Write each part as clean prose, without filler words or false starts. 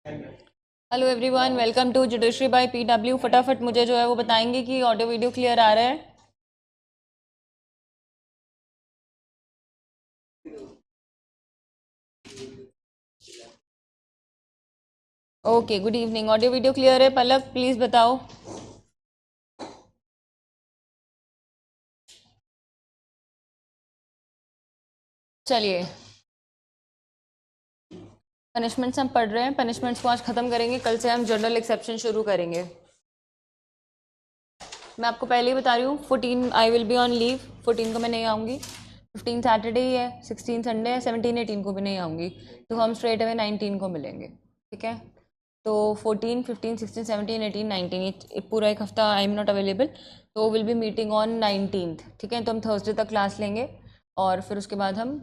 Hello everyone, welcome to judiciary by PW. फटाफट मुझे जो है वो बताएंगे कि ऑडियो वीडियो क्लियर आ रहा है। Okay, good evening. Audio video clear है? पलक प्लीज़ बताओ। चलिए, पनिशमेंट्स हम पढ़ रहे हैं। पनिशमेंट्स को आज ख़त्म करेंगे, कल से हम जनरल एक्सेप्शन शुरू करेंगे। मैं आपको पहले ही बता रही हूँ, 14 I will be on leave. 14 को मैं नहीं आऊँगी, 15 सैटरडे ही है, 16 संडे है, 17 18 को भी नहीं आऊँगी। तो हम स्ट्रेट अवे 19 को मिलेंगे, ठीक है? तो 14 15 16 17 18 19 ये पूरा एक हफ्ता आई एम नॉट अवेलेबल। तो will be meeting on 19th, ठीक है? तो हम थर्सडे तक क्लास लेंगे और फिर उसके बाद हम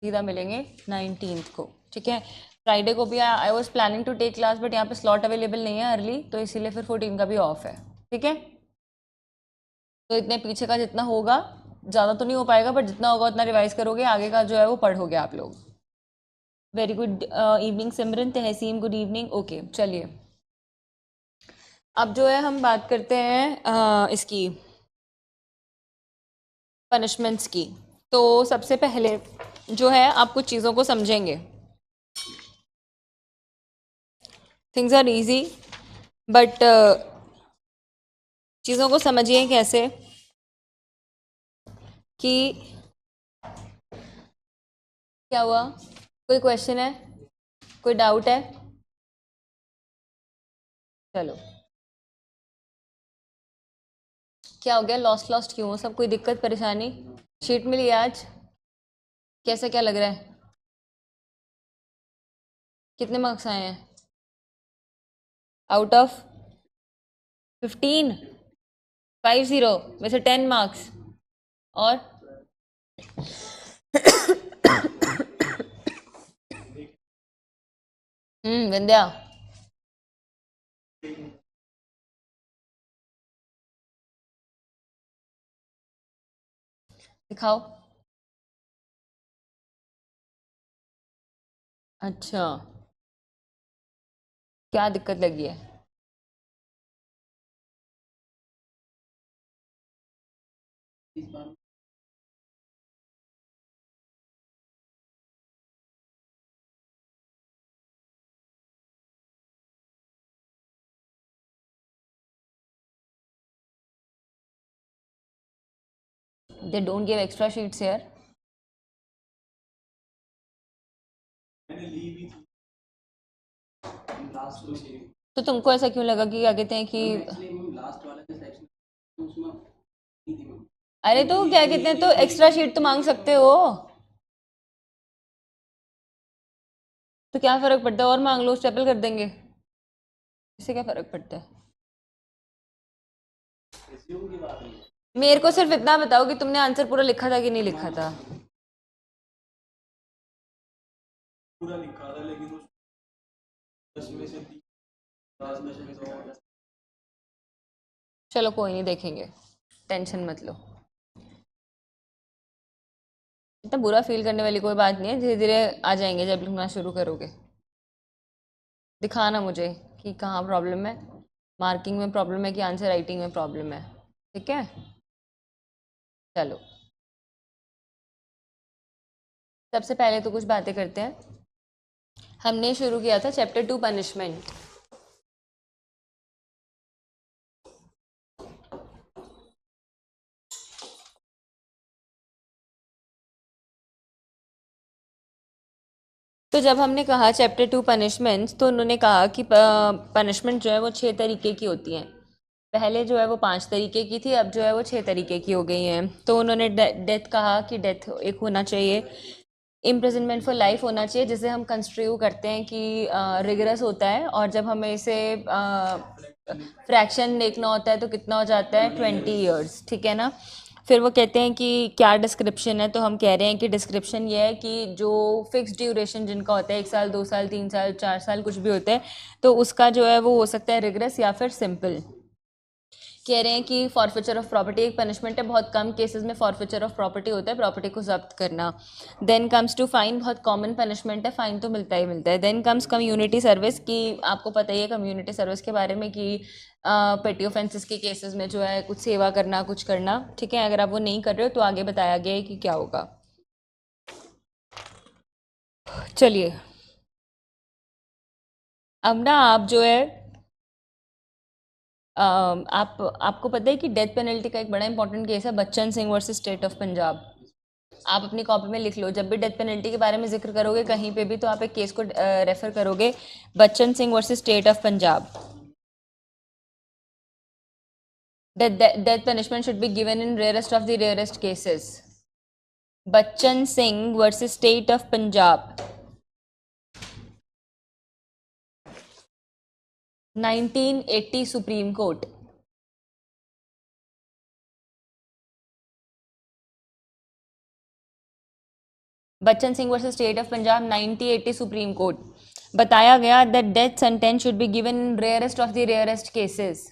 सीधा मिलेंगे 19th को, ठीक है? फ्राइडे को भी I was planning to take class, but यहाँ पे स्लॉट अवेलेबल नहीं है अर्ली, तो इसीलिए फिर 14 का भी ऑफ है, ठीक है? तो इतने पीछे का जितना होगा, ज़्यादा तो नहीं हो पाएगा, बट जितना होगा उतना रिवाइज करोगे, आगे का जो है वो पढ़ोगे आप लोग। वेरी गुड इवनिंग सिमरन, तहसीन गुड इवनिंग। ओके, चलिए अब जो है हम बात करते हैं इसकी पनिशमेंट्स की। तो सबसे पहले जो है आप कुछ चीज़ों को समझेंगे। थिंग्स आर इजी, बट चीज़ों को समझिए कैसे कि क्या हुआ। कोई क्वेश्चन है? कोई डाउट है? चलो, क्या हो गया? लॉस्ट लॉस्ट क्यों हो सब? कोई दिक्कत परेशानी? शीट मिली आज? कैसा क्या लग रहा है? कितने मार्क्स आए हैं आउट ऑफ 15? 50 में से 10 मार्क्स। और विंध्या, दिखाओ। अच्छा, क्या दिक्कत लगी है? They don't give extra sheets here. तो तुमको ऐसा क्यों लगा कि क्या कहते हैं कि अरे तो क्या कहते हैं, तो एक्स्ट्रा शीट तो मांग सकते हो। तो क्या फर्क पड़ता है, और मांग लो, स्टेपल कर देंगे। इससे क्या फर्क पड़ता है? मेरे को सिर्फ इतना बताओ कि तुमने आंसर पूरा लिखा था कि नहीं लिखा था। पूरा लिखा था, लेकिन उसमें से चलो कोई नहीं, देखेंगे, टेंशन मत लो। इतना बुरा फील करने वाली कोई बात नहीं है, धीरे धीरे आ जाएंगे जब लिखना शुरू करोगे। दिखाना मुझे कि कहाँ प्रॉब्लम है, मार्किंग में प्रॉब्लम है कि आंसर राइटिंग में प्रॉब्लम है, ठीक है? चलो, सबसे पहले तो कुछ बातें करते हैं। हमने शुरू किया था चैप्टर 2 पनिशमेंट। तो जब हमने कहा चैप्टर 2 पनिशमेंट्स, तो उन्होंने कहा कि पनिशमेंट जो है वो 6 तरीके की होती हैं। पहले जो है वो 5 तरीके की थी, अब जो है वो 6 तरीके की हो गई हैं। तो उन्होंने डेथ कहा कि डेथ एक होना चाहिए, इम्प्रिजनमेंट फॉर लाइफ होना चाहिए, जिसे हम कंस्ट्रक्ट करते हैं कि रिगरस होता है, और जब हमें इसे फ्रैक्शन देखना होता है तो कितना हो जाता है, 20 years, ठीक है ना? फिर वो कहते हैं कि क्या डिस्क्रिप्शन है, तो हम कह रहे हैं कि डिस्क्रिप्शन ये है कि जो फिक्स ड्यूरेशन जिनका होता है, 1 साल 2 साल 3 साल 4 साल कुछ भी होता है, तो उसका जो है वो हो सकता है रिग्रेस या फिर सिंपल। कह रहे हैं कि फॉरफिचर ऑफ प्रॉपर्टी एक पनिशमेंट है, बहुत कम केसेस में फॉरफिचर ऑफ प्रॉपर्टी होता है, प्रॉपर्टी को जब्त करना। देन कम्स टू फाइन, बहुत कॉमन पनिशमेंट है, फाइन तो मिलता ही मिलता है। देन कम्स कम्युनिटी सर्विस, की आपको पता ही है कम्युनिटी सर्विस के बारे में कि पेटी ऑफेंसेस के केसेस में जो है कुछ सेवा करना, कुछ करना, ठीक है। अगर आप वो नहीं कर रहे हो तो आगे बताया गया है कि क्या होगा। चलिए अब ना आप जो है आपको पता है कि डेथ पेनल्टी का एक बड़ा इंपॉर्टेंट केस है Bachchan Singh versus state of Punjab. आप अपनी कॉपी में लिख लो, जब भी डेथ पेनल्टी के बारे में जिक्र करोगे कहीं पे भी तो आप एक केस को रेफर करोगे, Bachchan Singh versus state of Punjab. Death punishment should be given in rarest of the rarest cases. Bachchan Singh versus state of Punjab, 1980 supreme court. Bachchan Singh versus state of Punjab 1980 supreme court. बताया गया that death sentence should be given in rarest of the rarest cases.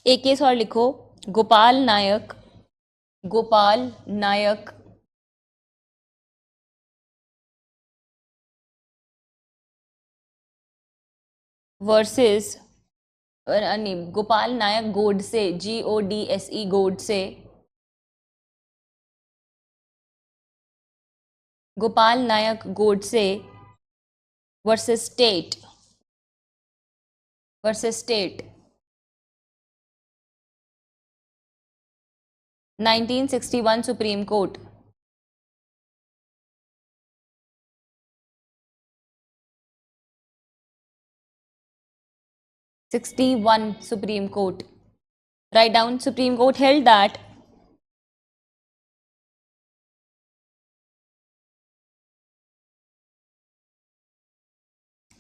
एक case और लिखो, गोपाल नायक, गोपाल नायक versus नहीं, गोपाल नायक Godse, GODSE Godse, Gopal Nayak Godse versus state, versus state, 1961 supreme court. Supreme Court. Write down, Supreme Court held that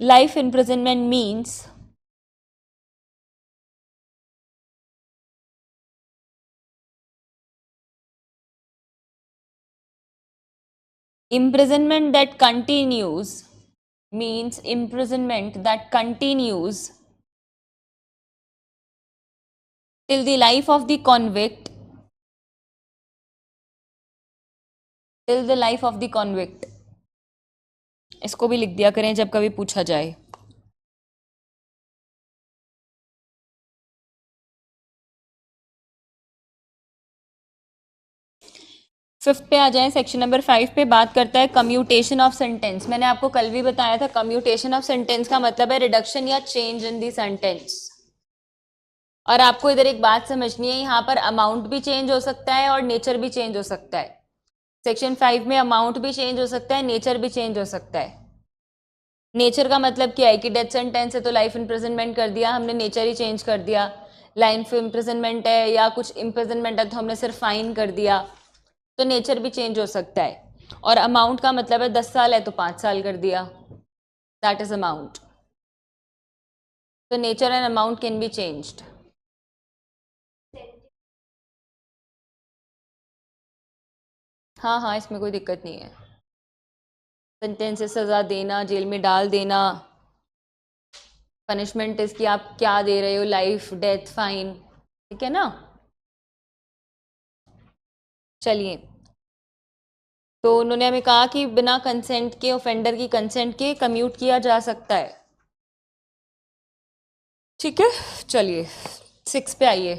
life imprisonment means imprisonment that continues, means imprisonment that continues till the life of the convict, till the life of the convict। इसको भी लिख दिया करें जब कभी पूछा जाए। Fifth पे आ जाए, सेक्शन नंबर 5 पे बात करता है कम्यूटेशन ऑफ सेंटेंस। मैंने आपको कल भी बताया था कम्यूटेशन ऑफ सेंटेंस का मतलब है रिडक्शन या चेंज इन दी सेंटेंस। और आपको इधर एक बात समझनी है, यहाँ पर अमाउंट भी चेंज हो सकता है और नेचर भी चेंज हो सकता है। सेक्शन 5 में अमाउंट भी चेंज हो सकता है, नेचर भी चेंज हो सकता है। नेचर का मतलब क्या है कि डेथ सेंटेंस है तो लाइफ इम्प्रिजनमेंट कर दिया हमने, नेचर ही चेंज कर दिया। लाइफ इम्प्रिजनमेंट है या कुछ इम्प्रिजनमेंट है तो हमने सिर्फ फाइन कर दिया, तो नेचर भी चेंज हो सकता है। और अमाउंट का मतलब है 10 साल है तो 5 साल कर दिया, दैट इज अमाउंट। तो nature and amount can be changed. हाँ हाँ, इसमें कोई दिक्कत नहीं है। सेंटेंस से सज़ा देना, जेल में डाल देना, पनिशमेंट इसकी आप क्या दे रहे हो, लाइफ, डेथ, फाइन, ठीक है ना। चलिए, तो उन्होंने हमें कहा कि बिना कंसेंट के, ऑफेंडर की कंसेंट के कम्यूट किया जा सकता है, ठीक है। चलिए 6 पे आइए,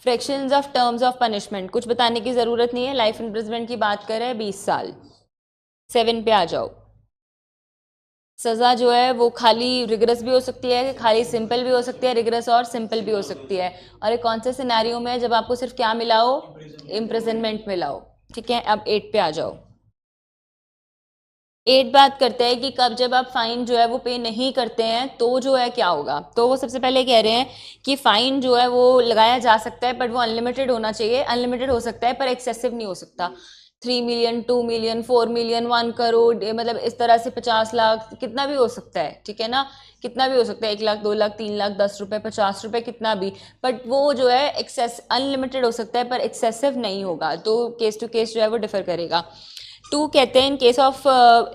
fractions of terms of punishment. कुछ बताने की ज़रूरत नहीं है, लाइफ इम्प्रिजनमेंट की बात कर रहे हैं 20 साल। 7 पे आ जाओ, सज़ा जो है वो खाली रिगरस भी हो सकती है, खाली सिंपल भी हो सकती है, रिगरस और सिंपल भी हो सकती है। और एक कौन से सिनेरियो में है जब आपको सिर्फ क्या मिला हो, इम्प्रिजनमेंट मिला हो, ठीक है। अब 8 पे आ जाओ। 8 बात करते हैं कि कब जब आप फाइन जो है वो पे नहीं करते हैं तो जो है क्या होगा। तो वो सबसे पहले कह रहे हैं कि फाइन जो है वो लगाया जा सकता है बट वो अनलिमिटेड होना चाहिए, अनलिमिटेड हो सकता है पर एक्सेसिव नहीं हो सकता। 3 मिलियन, 2 मिलियन, 4 मिलियन, 1 करोड़, मतलब इस तरह से 50 लाख, कितना भी हो सकता है, ठीक है ना, कितना भी हो सकता है, 1 लाख, 2 लाख, 3 लाख, 10 रुपए, 50 रुपए, कितना भी, बट वो जो है एक्सेस अनलिमिटेड हो सकता है पर एक्सेसिव नहीं होगा, तो केस टू केस जो है वो डिफर करेगा। टू कहते हैं in case of,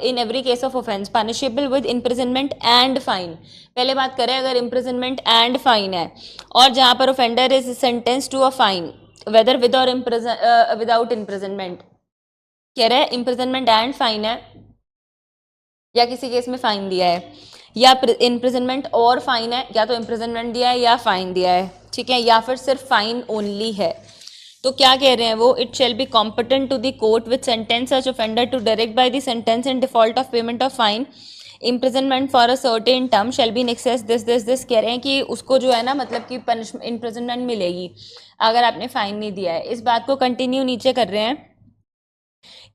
in every case of offence punishable with imprisonment and fine. पहले बात करें अगर इम्प्रिजनमेंट एंड फाइन है और जहां पर offender is sentence to a fine whether with or without imprisonment, कह रहे हैं इम्प्रिजनमेंट एंड फाइन है या किसी केस में फाइन दिया है या इम्प्रिजनमेंट और फाइन है, या तो इम्प्रिजनमेंट दिया है या फाइन दिया है, ठीक है, या फिर सिर्फ फाइन ओनली है, तो क्या कह रहे हैं वो, it shall be competent to the court with sentence such offender to direct by the sentence in default of payment of fine imprisonment for a certain term shall be in excess this कह रहे हैं कि उसको जो है ना मतलब कि पनिशमेंट इम्प्रिजनमेंट मिलेगी अगर आपने फाइन नहीं दिया है। इस बात को कंटिन्यू नीचे कर रहे हैं,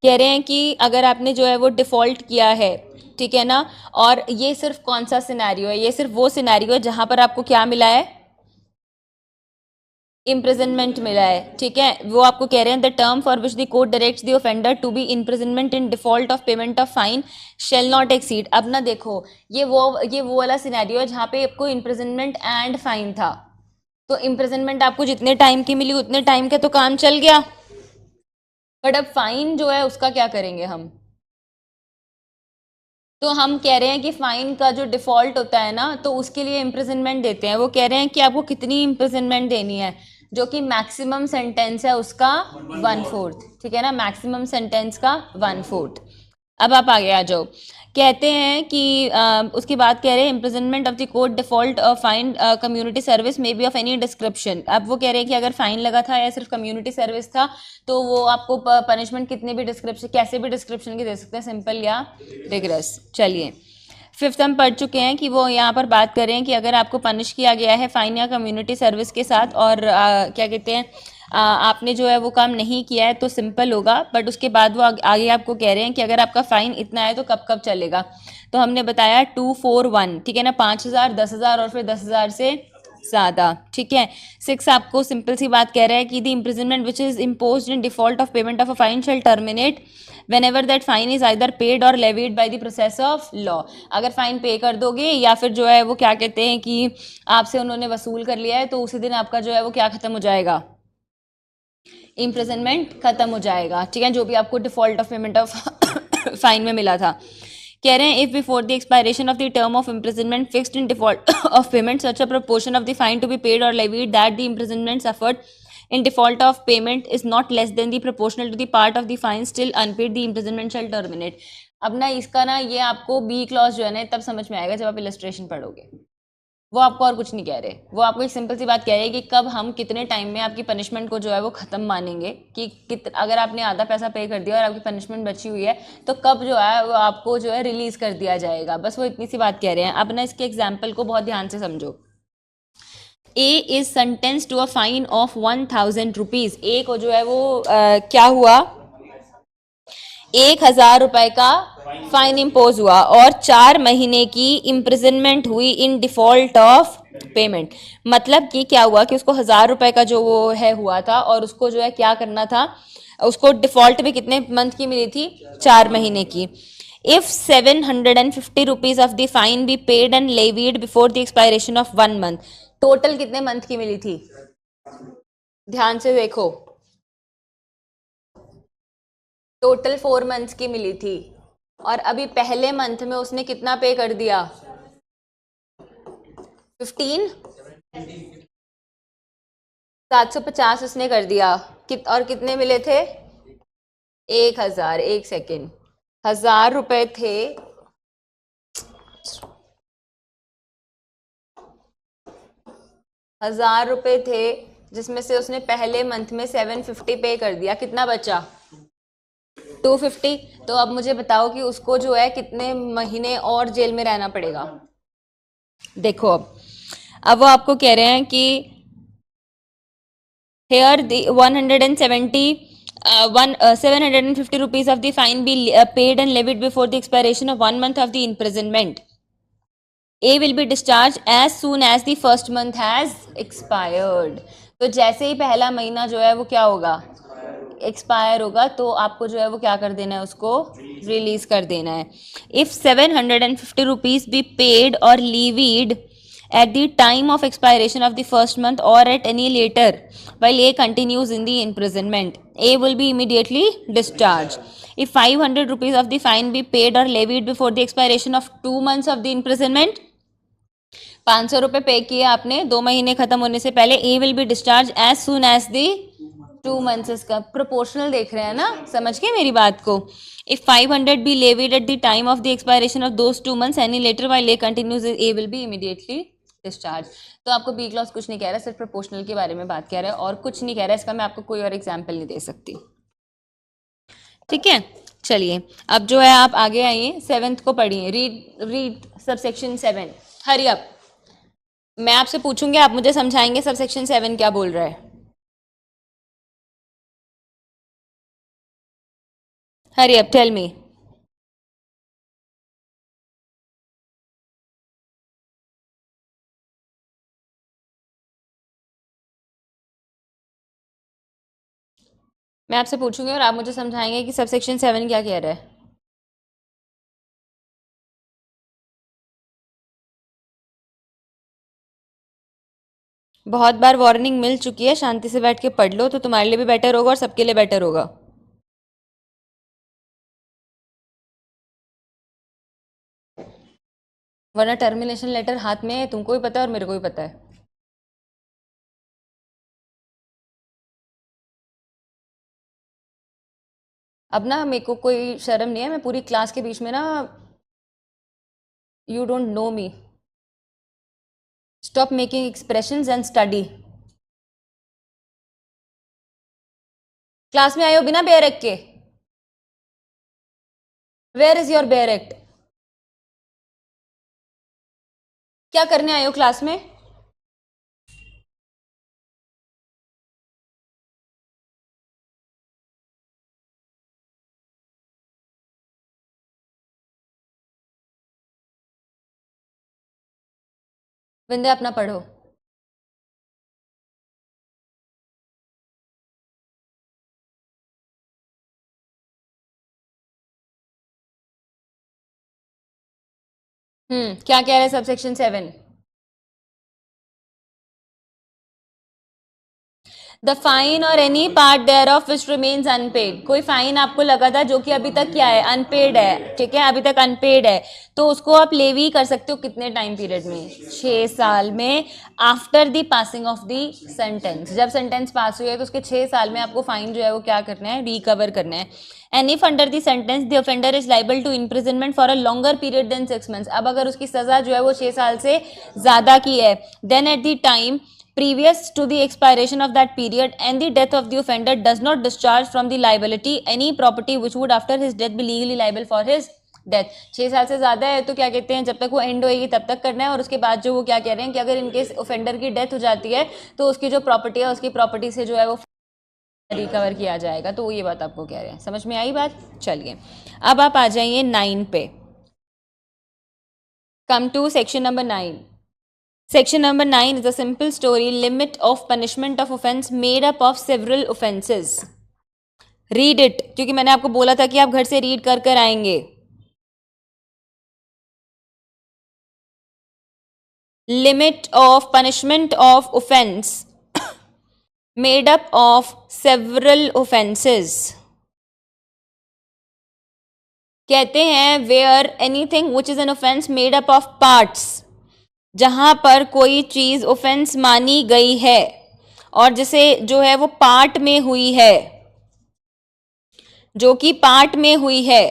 कह रहे हैं कि अगर आपने जो है वो डिफ़ॉल्ट किया है, ठीक है ना, और ये सिर्फ कौन सा सिनेरियो है, ये सिर्फ वो सिनेरियो है जहां पर आपको क्या मिला है, इम्प्रिजनमेंट मिला है, ठीक है, वो आपको कह रहे हैं the term for which the court directs the offender to be imprisonment in default of payment of fine shall not exceed. अब ना देखो ये वो वाला सिनेरियो है जहाँ पे आपको इम्प्रिजनमेंट एंड फाइन था, तो इम्प्रिजनमेंट आपको जितने टाइम की मिली उतने टाइम के तो काम चल गया, बट अब फाइन जो है उसका क्या करेंगे हम, तो हम कह रहे हैं कि फाइन का जो डिफॉल्ट होता है ना तो उसके लिए इम्प्रिजनमेंट देते हैं। वो कह रहे हैं कि आपको कितनी इम्प्रिजनमेंट देनी है, जो कि मैक्सिमम सेंटेंस है उसका 1/4, ठीक है ना, मैक्सिमम सेंटेंस का 1/4। अब आप आगे आ जाओ, कहते हैं कि उसकी बात कह रहे हैं imprisonment of the court default fine community service may be of any description. अब वो कह रहे हैं कि अगर फाइन लगा था या सिर्फ कम्युनिटी सर्विस था तो वो आपको पनिशमेंट कितने भी डिस्क्रिप्शन, कैसे भी डिस्क्रिप्शन की दे सकते हैं, सिंपल या रिग्रेस। चलिए फिफ्थ हम पढ़ चुके हैं कि वो यहाँ पर बात कर रहे हैं कि अगर आपको पनिश किया गया है फाइन या कम्युनिटी सर्विस के साथ और क्या कहते हैं आपने जो है वो काम नहीं किया है तो सिंपल होगा, बट उसके बाद वो आगे आपको कह रहे हैं कि अगर आपका फाइन इतना है तो कब कब चलेगा, तो हमने बताया 241, ठीक है ना, 5,000, 10,000 और फिर 10,000 से ज़्यादा, ठीक है। 6 आपको सिंपल सी बात कह रहा है कि the imprisonment which is imposed in default of payment of a fine shall terminate whenever that fine is either paid or levied by the process of law। अगर फाइन पे कर दोगे या फिर जो है वो क्या कहते हैं कि आपसे उन्होंने वसूल कर लिया है तो उसी दिन आपका जो है वो क्या खत्म हो जाएगा, इम्प्रिजनमेंट खत्म हो जाएगा, ठीक है, जो भी आपको default of payment of fine में मिला था। कह रहे हैं if before the expiration of the term of imprisonment fixed in default of payment such a proportion of the fine to be paid और levied that the imprisonment suffered in default of payment is not less than the proportional to the part of the fine still unpaid the imprisonment shall terminate। अब ना इसका ना ये आपको B clause जो है ना तब समझ में आएगा जब आप इलस्ट्रेशन पढ़ोगे, वो आपको और कुछ नहीं कह रहे, वो आपको एक सिंपल सी बात कह रहे हैं कि कब हम कितने टाइम में आपकी पनिशमेंट को जो है वो ख़त्म मानेंगे कि अगर आपने आधा पैसा पे कर दिया और आपकी पनिशमेंट बची हुई है तो कब जो है वो आपको जो है रिलीज़ कर दिया जाएगा, बस वो इतनी सी बात कह रहे हैं। अब ना इसके एग्जाम्पल को बहुत ध्यान से समझो। A is sentence to a fine of 1,000 rupees, A को जो है वो क्या हुआ, 1,000 रुपए का फाइन इम्पोज हुआ और 4 महीने की इम्प्रिजनमेंट हुई इन डिफॉल्ट ऑफ पेमेंट। मतलब कि क्या हुआ कि उसको 1,000 रुपए का जो वो है हुआ था और उसको जो है क्या करना था, उसको डिफॉल्ट भी कितने मंथ की मिली थी, 4 महीने की। If 750 rupees of the fine be paid and levied before the expiration of 1 month, total कितने मंथ की मिली थी, ध्यान से देखो, टोटल 4 मंथ्स की मिली थी और अभी पहले मंथ में उसने कितना पे कर दिया, 15, 750 उसने कर दिया और कितने मिले थे, 1,000, एक सेकेंड, 1,000 रुपए थे, 1,000 रुपए थे जिसमें से उसने पहले मंथ में 750 पे कर दिया, कितना बचा, 250। तो अब मुझे बताओ कि उसको जो है कितने महीने और जेल में रहना पड़ेगा। देखो अब वो आपको कह रहे हैं कि here the 750 rupees of the fine be paid and levied before the expiration of 1 month of the imprisonment. A will be discharged as soon as the first month has expired। तो जैसे ही पहला महीना जो है वो क्या होगा, एक्सपायर होगा तो आपको जो है वो क्या कर देना है, उसको रिलीज कर देना है. इफ 750 रुपीज बी पेड और लीवीड at the time of expiration of the first month or at any later while A continues in the imprisonment, A will be immediately discharged. If 500 rupees of the fine be paid or levied before the expiration of 2 months of the imprisonment, 500 रुपये पे किए आपने 2 महीने खत्म होने से पहले, A will be discharge as soon as the 2 months का प्रोपोर्शनल देख रहे हैं ना, समझ गए मेरी बात को. If 500 be levied at the time of the expiration of those 2 months any later while A continues, A will be immediately discharge. तो आपको बी क्लॉज कुछ नहीं कह रहा, सिर्फ प्रोपोर्शनल के बारे में बात कह रहा है और कुछ नहीं कह रहा है. इसका मैं आपको कोई और एग्जाम्पल नहीं दे सकती. ठीक है, चलिए अब जो है आप आगे आइए, 7th को पढ़िए. Read subsection 7. Hurry up. मैं आपसे पूछूंगी, आप मुझे समझाएंगे सबसेक्शन 7 क्या बोल रहा है. Hurry up, tell me. मैं आपसे पूछूंगी और आप मुझे समझाएंगे कि सबसेक्शन 7 क्या कह रहा है. बहुत बार वार्निंग मिल चुकी है, शांति से बैठ के पढ़ लो तो तुम्हारे लिए भी बेटर होगा और सबके लिए बेटर होगा. वरना टर्मिनेशन लेटर हाथ में है, तुमको भी पता है और मेरे को भी पता है. अब ना मेरे को कोई शर्म नहीं है, मैं पूरी क्लास के बीच में ना, you don't know me, stop making expressions and study. Class में आए हो बिना बेयर एक्ट के. Where is your bare act. क्या करने आए हो क्लास में. विंदे अपना पढ़ो. क्या कह रहा है subsection 7. The fine or any part thereof which remains unpaid. कोई फाइन आपको लगा था जो कि अभी तक क्या है, अनपेड है. ठीक है, अभी तक अनपेड है तो उसको आप लेवी कर सकते हो कितने टाइम पीरियड में, 6 साल में. After the passing of the sentence, जब सेंटेंस पास हुई है तो उसके 6 साल में आपको फाइन जो है वो क्या करना है, रिकवर करना है. And if under the sentence the offender is liable to imprisonment for a longer period than 6 months. अब अगर उसकी सजा जो है वो 6 साल से ज्यादा की है, then at the time previous to the expiration of that period and the death of the offender does not discharge from the liability any property which would after his death be legally liable for his death. 6 साल से ज़्यादा है तो क्या कहते हैं, जब तक वो एंड होएगी तब तक करना है. और उसके बाद जो वो क्या कह रहे हैं कि अगर इनकेस ऑफेंडर की डेथ हो जाती है तो उसकी जो प्रॉपर्टी है उसकी प्रॉपर्टी से जो है वो रिकवर किया जाएगा. तो ये बात आपको कह रहे हैं, समझ में आई बात. चलिए अब आप आ जाइए 9 पे. Come to section number 9. Section number 9 is a simple story, limit of punishment of offense made up of several offenses. Read it, क्योंकि मैंने आपको बोला था कि आप घर से रीड कर कर आएंगे. Limit of punishment of offense made up of several offenses. कहते हैं where anything which is an offense made up of parts, जहां पर कोई चीज ऑफेंस मानी गई है और जिसे जो है वो पार्ट में हुई है, जो कि पार्ट में हुई है.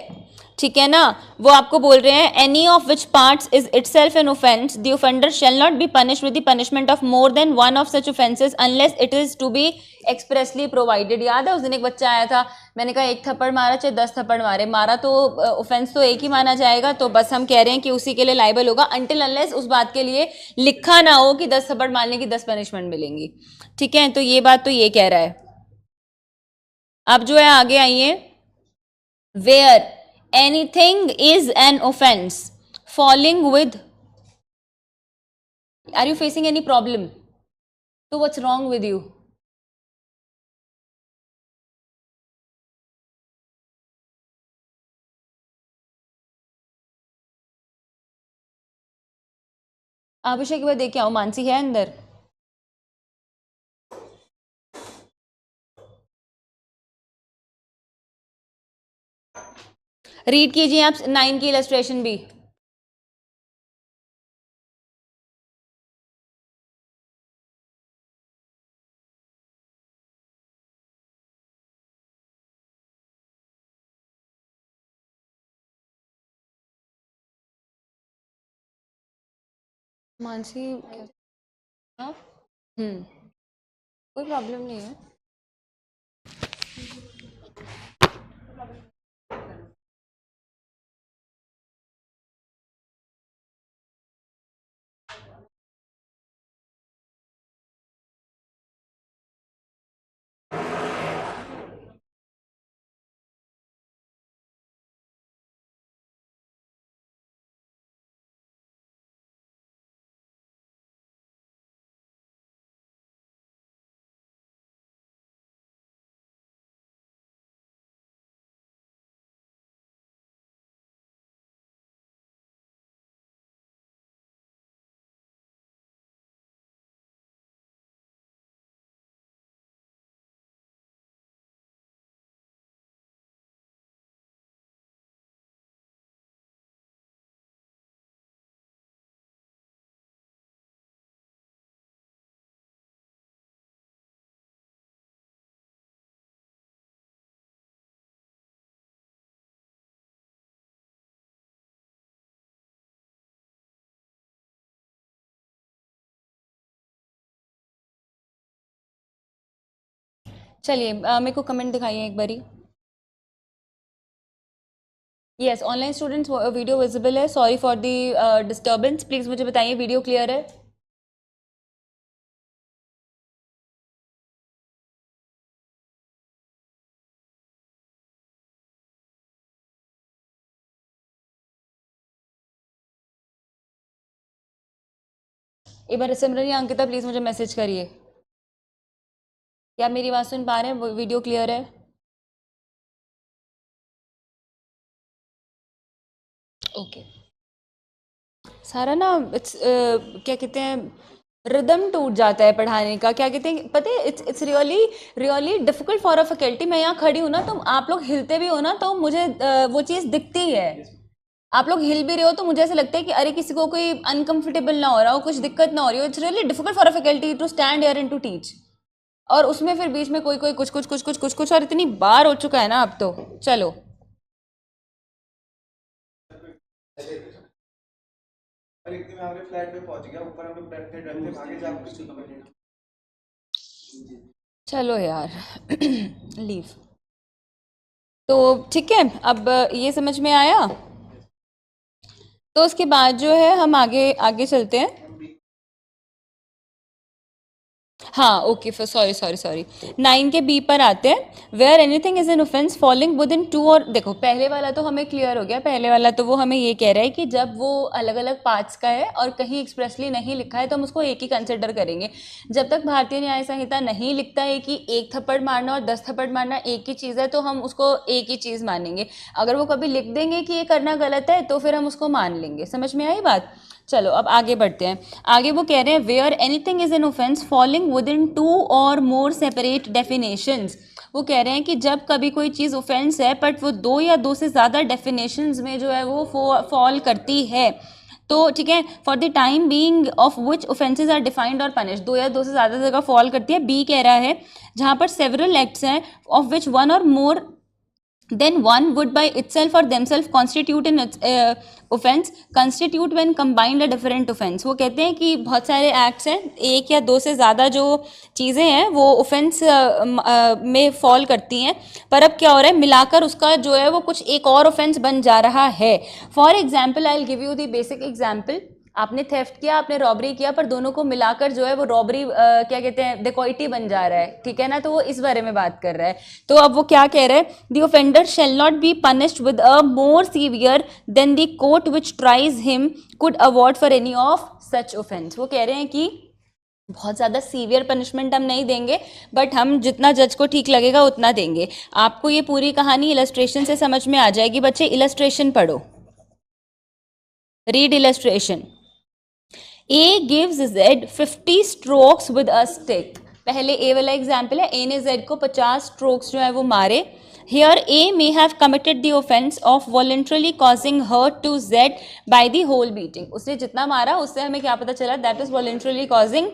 ठीक है ना, वो आपको बोल रहे हैं any of which parts is itself an offence the offender shall not be punished with the punishment of more than one of such offences unless it is to be expressly provided. याद है उस दिन एक बच्चा आया था, मैंने कहा 1 थप्पड़ मारा चाहे 10 थप्पड़ मारे, मारा तो ऑफेंस तो एक ही माना जाएगा. तो बस हम कह रहे हैं कि उसी के लिए लाइबल होगा अनटिल अनलेस उस बात के लिए लिखा ना हो कि 10 थप्पड़ मारने की 10 पनिशमेंट मिलेंगी. ठीक है, तो ये बात तो ये कह रहा है. अब जो है आगे आइए, where anything is an offense falling with, are you facing any problem, so what's wrong with you. अभिषेक एक बार देख के आओ, मानसी है अंदर? रीड कीजिए आप 9 की इलस्ट्रेशन भी। मानसी हाँ, कोई प्रॉब्लम नहीं है। चलिए मेरे को कमेंट दिखाइए एक बारी। Yes, online students video visible है। Sorry for the disturbance. Please मुझे बताइए वीडियो क्लियर है? एक बार सिमरन या अंकिता प्लीज़ मुझे मैसेज करिए। क्या आप मेरी आवाज़ सुन पा रहे हैं? वीडियो क्लियर है? ओके। सारा ना क्या कहते हैं, रिदम टूट जाता है पढ़ाने का। क्या कहते हैं पता है, it's really really difficult for a faculty. मैं यहाँ खड़ी हूँ ना, तो आप लोग हिलते भी हो ना, तो मुझे वो चीज़ दिखती है। आप लोग हिल भी रहे हो तो मुझे ऐसा लगता है कि अरे किसी को कोई अनकंफर्टेबल ना हो रहा हो, कुछ दिक्कत ना हो रही हो। It's really difficult for a faculty to stand here and to teach. और उसमें फिर बीच में कोई कोई कुछ कुछ कुछ कुछ कुछ कुछ, और इतनी बार हो चुका है ना अब तो। चलो चलो यार लीव। तो ठीक है, अब ये समझ में आया। तो उसके बाद जो है हम आगे आगे चलते हैं। हाँ ओके, फिर सॉरी सॉरी सॉरी, 9 के बी पर आते हैं। Where anything is an offence falling within two, और देखो पहले वाला तो हमें क्लियर हो गया। पहले वाला तो वो हमें ये कह रहा है कि जब वो अलग अलग पार्ट्स का है और कहीं एक्सप्रेसली नहीं लिखा है तो हम उसको एक ही कंसिडर करेंगे। जब तक भारतीय न्याय संहिता नहीं लिखता है कि एक थप्पड़ मारना और 10 थप्पड़ मारना एक ही चीज़ है, तो हम उसको एक ही चीज़ मानेंगे। अगर वो कभी लिख देंगे कि ये करना गलत है तो फिर हम उसको मान लेंगे। समझ में आई बात? चलो अब आगे बढ़ते हैं। आगे वो कह रहे हैं where anything is an offence falling within two or more separate definitions. वो कह रहे हैं कि जब कभी कोई चीज़ ऑफेंस है बट वो दो या दो से ज़्यादा डेफिनेशंस में जो है वो फॉल करती है, तो ठीक है, for the time being of which offences are defined or punish, दो या दो से ज़्यादा जगह फॉल करती है। बी कह रहा है जहाँ पर सेवरल एक्ट्स हैं ऑफ विच वन और मोर then one would by itself or themselves constitute an offense constitute when combined a different offense। वो कहते हैं कि बहुत सारे एक्ट्स हैं, एक या दो से ज़्यादा जो चीज़ें हैं वो ऑफेंस में फॉल करती हैं, पर अब क्या हो रहा है, मिलाकर उसका जो है वो कुछ एक और ऑफेंस बन जा रहा है। For example I will give you the basic example. आपने थेफ्ट किया, आपने रॉबरी किया, पर दोनों को मिलाकर जो है वो रॉबरी क्या कहते हैं, डेकोइटी बन जा रहा है। ठीक है ना, तो वो इस बारे में बात कर रहा है। तो अब वो क्या कह रहा है, the offender shall not be punished with a more severe than the court which tries him could award for any of such offence. वो कह रहे हैं कि बहुत ज़्यादा सीवियर पनिशमेंट हम नहीं देंगे, बट हम जितना जज को ठीक लगेगा उतना देंगे। आपको ये पूरी कहानी इलस्ट्रेशन से समझ में आ जाएगी। बच्चे इलस्ट्रेशन पढ़ो, read illustration. A gives Z 50 strokes with a stick. पहले ए वाला एग्जाम्पल है, ए ने जेड को 50 स्ट्रोक्स जो है वो मारे। Here A may have committed the offence of voluntarily causing hurt to Z by the whole beating. उसने जितना मारा उससे हमें क्या पता चला, that is voluntarily causing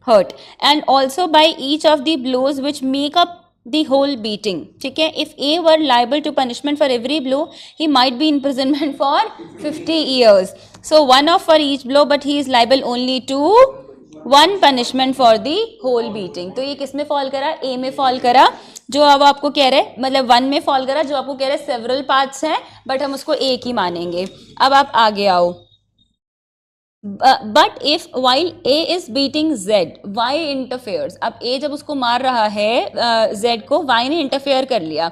hurt, and also by each of the blows which make up the whole beating. ठीक है, if A were liable to punishment for every blow, he might be in imprisonment for 50 years. So one off for each blow, but he is liable only to one punishment for the whole beating. तो ये किस में fall करा, A में fall करा, जो अब आपको कह रहे हैं मतलब 1 में फॉल करा, जो आपको कह रहे हैं सेवरल पार्ट्स हैं बट हम उसको एक ही मानेंगे। अब आप आगे आओ, but if while A is beating Z Y interferes. अब ए जब उसको मार रहा है जेड को, वाई ने इंटरफेयर कर लिया।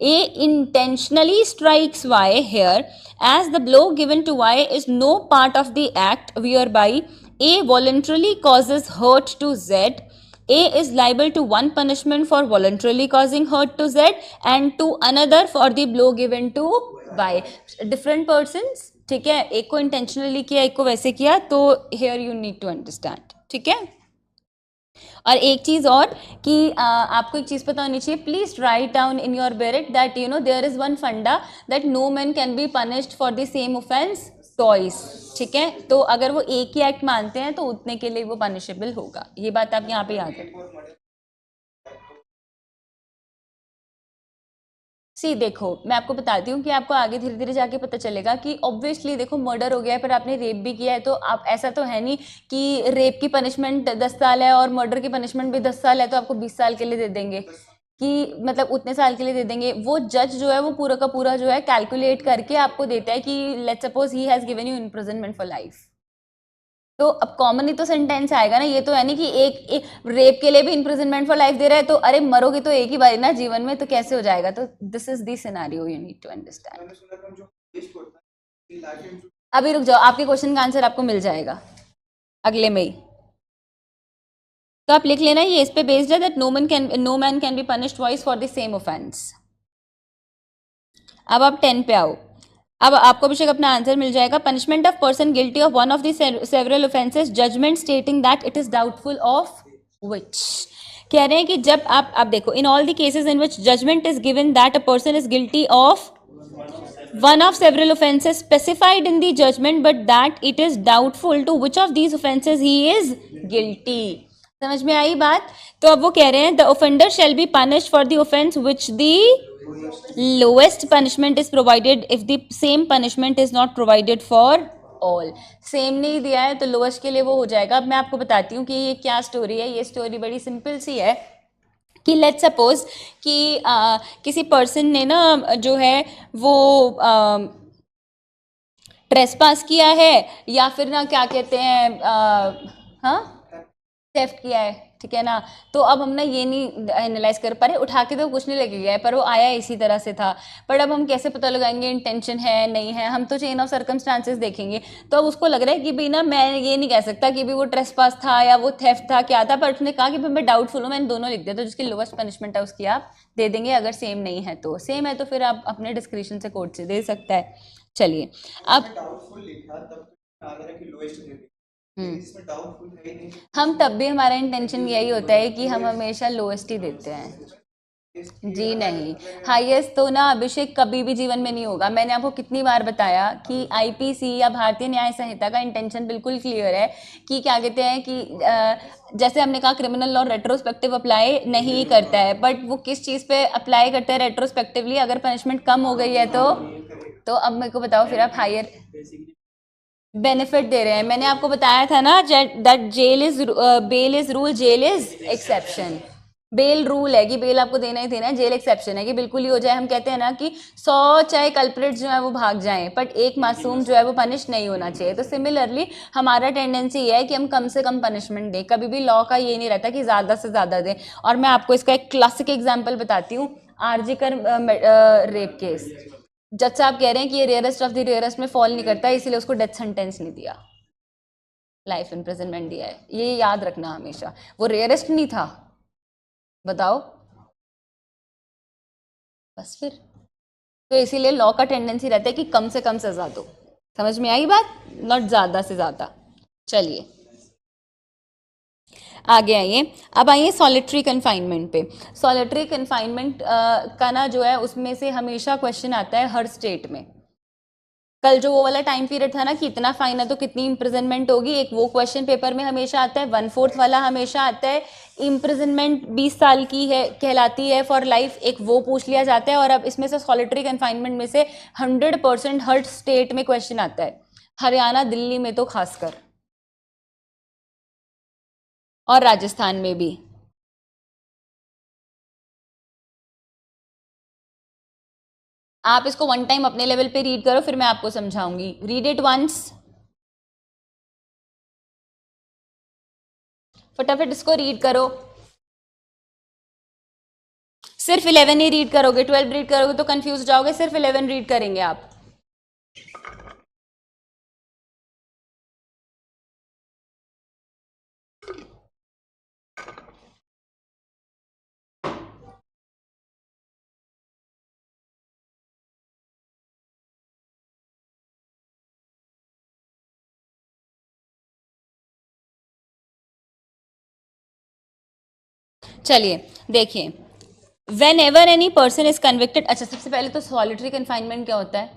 A intentionally strikes Y here as the blow given to Y is no part of the act whereby A voluntarily causes hurt to Z. A is liable to one punishment for voluntarily causing hurt to Z and to another for the blow given to Y. Different persons, ठीक है, एक को intentionally किया एक को वैसे किया, तो here you need to understand, ठीक है। और एक चीज़ और कि आपको एक चीज़ पता होनी चाहिए, please write down in your bare act that you know there is one funda that no man can be punished for the same offence twice. ठीक है, तो अगर वो एक ही एक्ट मानते हैं तो उतने के लिए वो पनिशेबल होगा, ये बात आप यहाँ पे याद रखें। सी देखो, मैं आपको बताती हूँ कि आपको आगे धीरे धीरे जाके पता चलेगा कि ऑब्वियसली देखो मर्डर हो गया है पर आपने रेप भी किया है, तो आप ऐसा तो है नहीं कि रेप की पनिशमेंट 10 साल है और मर्डर की पनिशमेंट भी 10 साल है तो आपको 20 साल के लिए दे देंगे, कि मतलब उतने साल के लिए दे देंगे। वो जज जो है वो पूरा का पूरा जो है कैलकुलेट करके आपको देता है कि let's suppose he has given you imprisonment for life, तो अब कॉमन ही तो सेंटेंस आएगा ना, ये तो है नहीं कि एक रेप के लिए भी इम्प्रिजनमेंट फॉर लाइफ दे रहा है, तो अरे मरोगे तो एक ही बार ना जीवन में, तो कैसे हो जाएगा। तो this is the scenario you need to understand. अभी रुक जाओ, आपके क्वेश्चन का आंसर आपको मिल जाएगा अगले में ही, तो आप लिख लेना ये इस पे बेस्ड है that no man can be punished twice for the same offence. अब आप 10 पे आओ, अब आपको अभिषेक अपना आंसर मिल जाएगा। Punishment of person guilty of one of the several offences, judgment stating that it is doubtful of which. कह रहे हैं कि जब आप देखो, in all the cases in which judgment is given that a person is guilty of one of several offenses specified in the judgment but that it is doubtful to which of these offenses he is guilty। समझ में आई बात। तो अब वो कह रहे हैं the offender shall be punished for the offense which the lowest punishment is provided if the same punishment is not provided for all। Same नहीं दिया है तो लोएस्ट के लिए वो हो जाएगा। अब मैं आपको बताती हूँ कि ये क्या स्टोरी है। ये स्टोरी बड़ी सिंपल सी है कि लेट्स सपोज कि किसी पर्सन ने ना जो है वो ट्रेसपास किया है या फिर ना क्या कहते हैं हाँ थेफ्ट किया है, ठीक है ना। तो अब हम ना ये नहीं एनालाइज कर पा रहे, उठा के तो कुछ नहीं लेके गया है पर वो आया इसी तरह से था, पर अब हम कैसे पता लगाएंगे इंटेंशन है नहीं है, हम तो चेन ऑफ सर्कमस्टांसेस देखेंगे। तो अब उसको लग रहा है कि भाई ना मैं ये नहीं कह सकता कि भी वो ट्रेसपास था या वो थेफ्ट था क्या था, पर उसने कहा कि भाई मैं डाउटफुल हूँ, मैंने दोनों लिख दिया, तो जिसकी लोवेस्ट पनिशमेंट है उसकी आप दे देंगे, अगर सेम नहीं है तो। सेम है तो फिर आप अपने डिस्क्रिप्शन से कोर्ट से दे सकता है। चलिए अब हम तब भी हमारा इंटेंशन यही होता है कि हम हमेशा लोएस्ट ही देते हैं। जी नहीं, हाईएस्ट तो ना अभिषेक कभी भी जीवन में नहीं होगा। मैंने आपको कितनी बार बताया कि आईपीसी या भारतीय न्याय संहिता का इंटेंशन बिल्कुल क्लियर है कि क्या कहते हैं कि जैसे हमने कहा क्रिमिनल लॉ रेट्रोस्पेक्टिव अप्लाई नहीं करता है, बट वो किस चीज़ पे अप्लाई करता है रेट्रोस्पेक्टिवली, अगर पनिशमेंट कम हो गई है तो अब मेरे को बताओ फिर आप हायर बेनिफिट दे रहे हैं। मैंने आपको बताया था ना that bail is rule, jail is exception. Bail rule है कि बेल आपको देना ही देना है, जेल एक्सेप्शन है कि बिल्कुल ही हो जाए। हम कहते हैं ना कि 100 चाहे कल्प्रिट्स जो है वो भाग जाएं बट एक मासूम जो है वो पनिश नहीं होना चाहिए। तो सिमिलरली हमारा टेंडेंसी ये है कि हम कम से कम पनिशमेंट दें, कभी भी लॉ का ये नहीं रहता कि ज़्यादा से ज़्यादा दें। और मैं आपको इसका एक क्लासिक एग्जाम्पल बताती हूँ, आरजीकर रेप केस। जज साहब कह रहे हैं कि ये रेयरेस्ट ऑफ द रेयरेस्ट में फॉल नहीं करता, इसीलिए उसको डेथ सेंटेंस नहीं दिया, लाइफ इम्प्रिजनमेंट दिया है। ये याद रखना हमेशा, वो रेयरेस्ट नहीं था, बताओ बस फिर। तो इसीलिए लॉ का टेंडेंसी रहता है कि कम से कम सजा दो। समझ में आई बात, नॉट ज़्यादा से ज़्यादा। चलिए आगे आइए, अब आइए सॉलिटरी कन्फाइनमेंट पे। सॉलिटरी कन्फाइनमेंट का ना जो है उसमें से हमेशा क्वेश्चन आता है हर स्टेट में। कल जो वो वाला टाइम पीरियड था ना कि इतना फाइन है तो कितनी इम्प्रिजनमेंट होगी, एक वो क्वेश्चन पेपर में हमेशा आता है। 1/4 वाला हमेशा आता है, इम्प्रिजनमेंट 20 साल की है कहलाती है फॉर लाइफ, एक वो पूछ लिया जाता है। और अब इसमें से सॉलिटरी कन्फाइनमेंट में से 100% हर स्टेट में क्वेश्चन आता है, हरियाणा दिल्ली में तो खासकर, और राजस्थान में भी। आप इसको वन टाइम अपने लेवल पे रीड करो, फिर मैं आपको समझाऊंगी। रीड इट वंस, फटाफट इसको रीड करो। सिर्फ 11 ही रीड करोगे, 12 रीड करोगे तो कंफ्यूज हो जाओगे, सिर्फ 11 रीड करेंगे आप। चलिए देखिए, when ever any person is convicted. अच्छा, सबसे पहले तो सॉलिटरी कन्फाइनमेंट क्या होता है?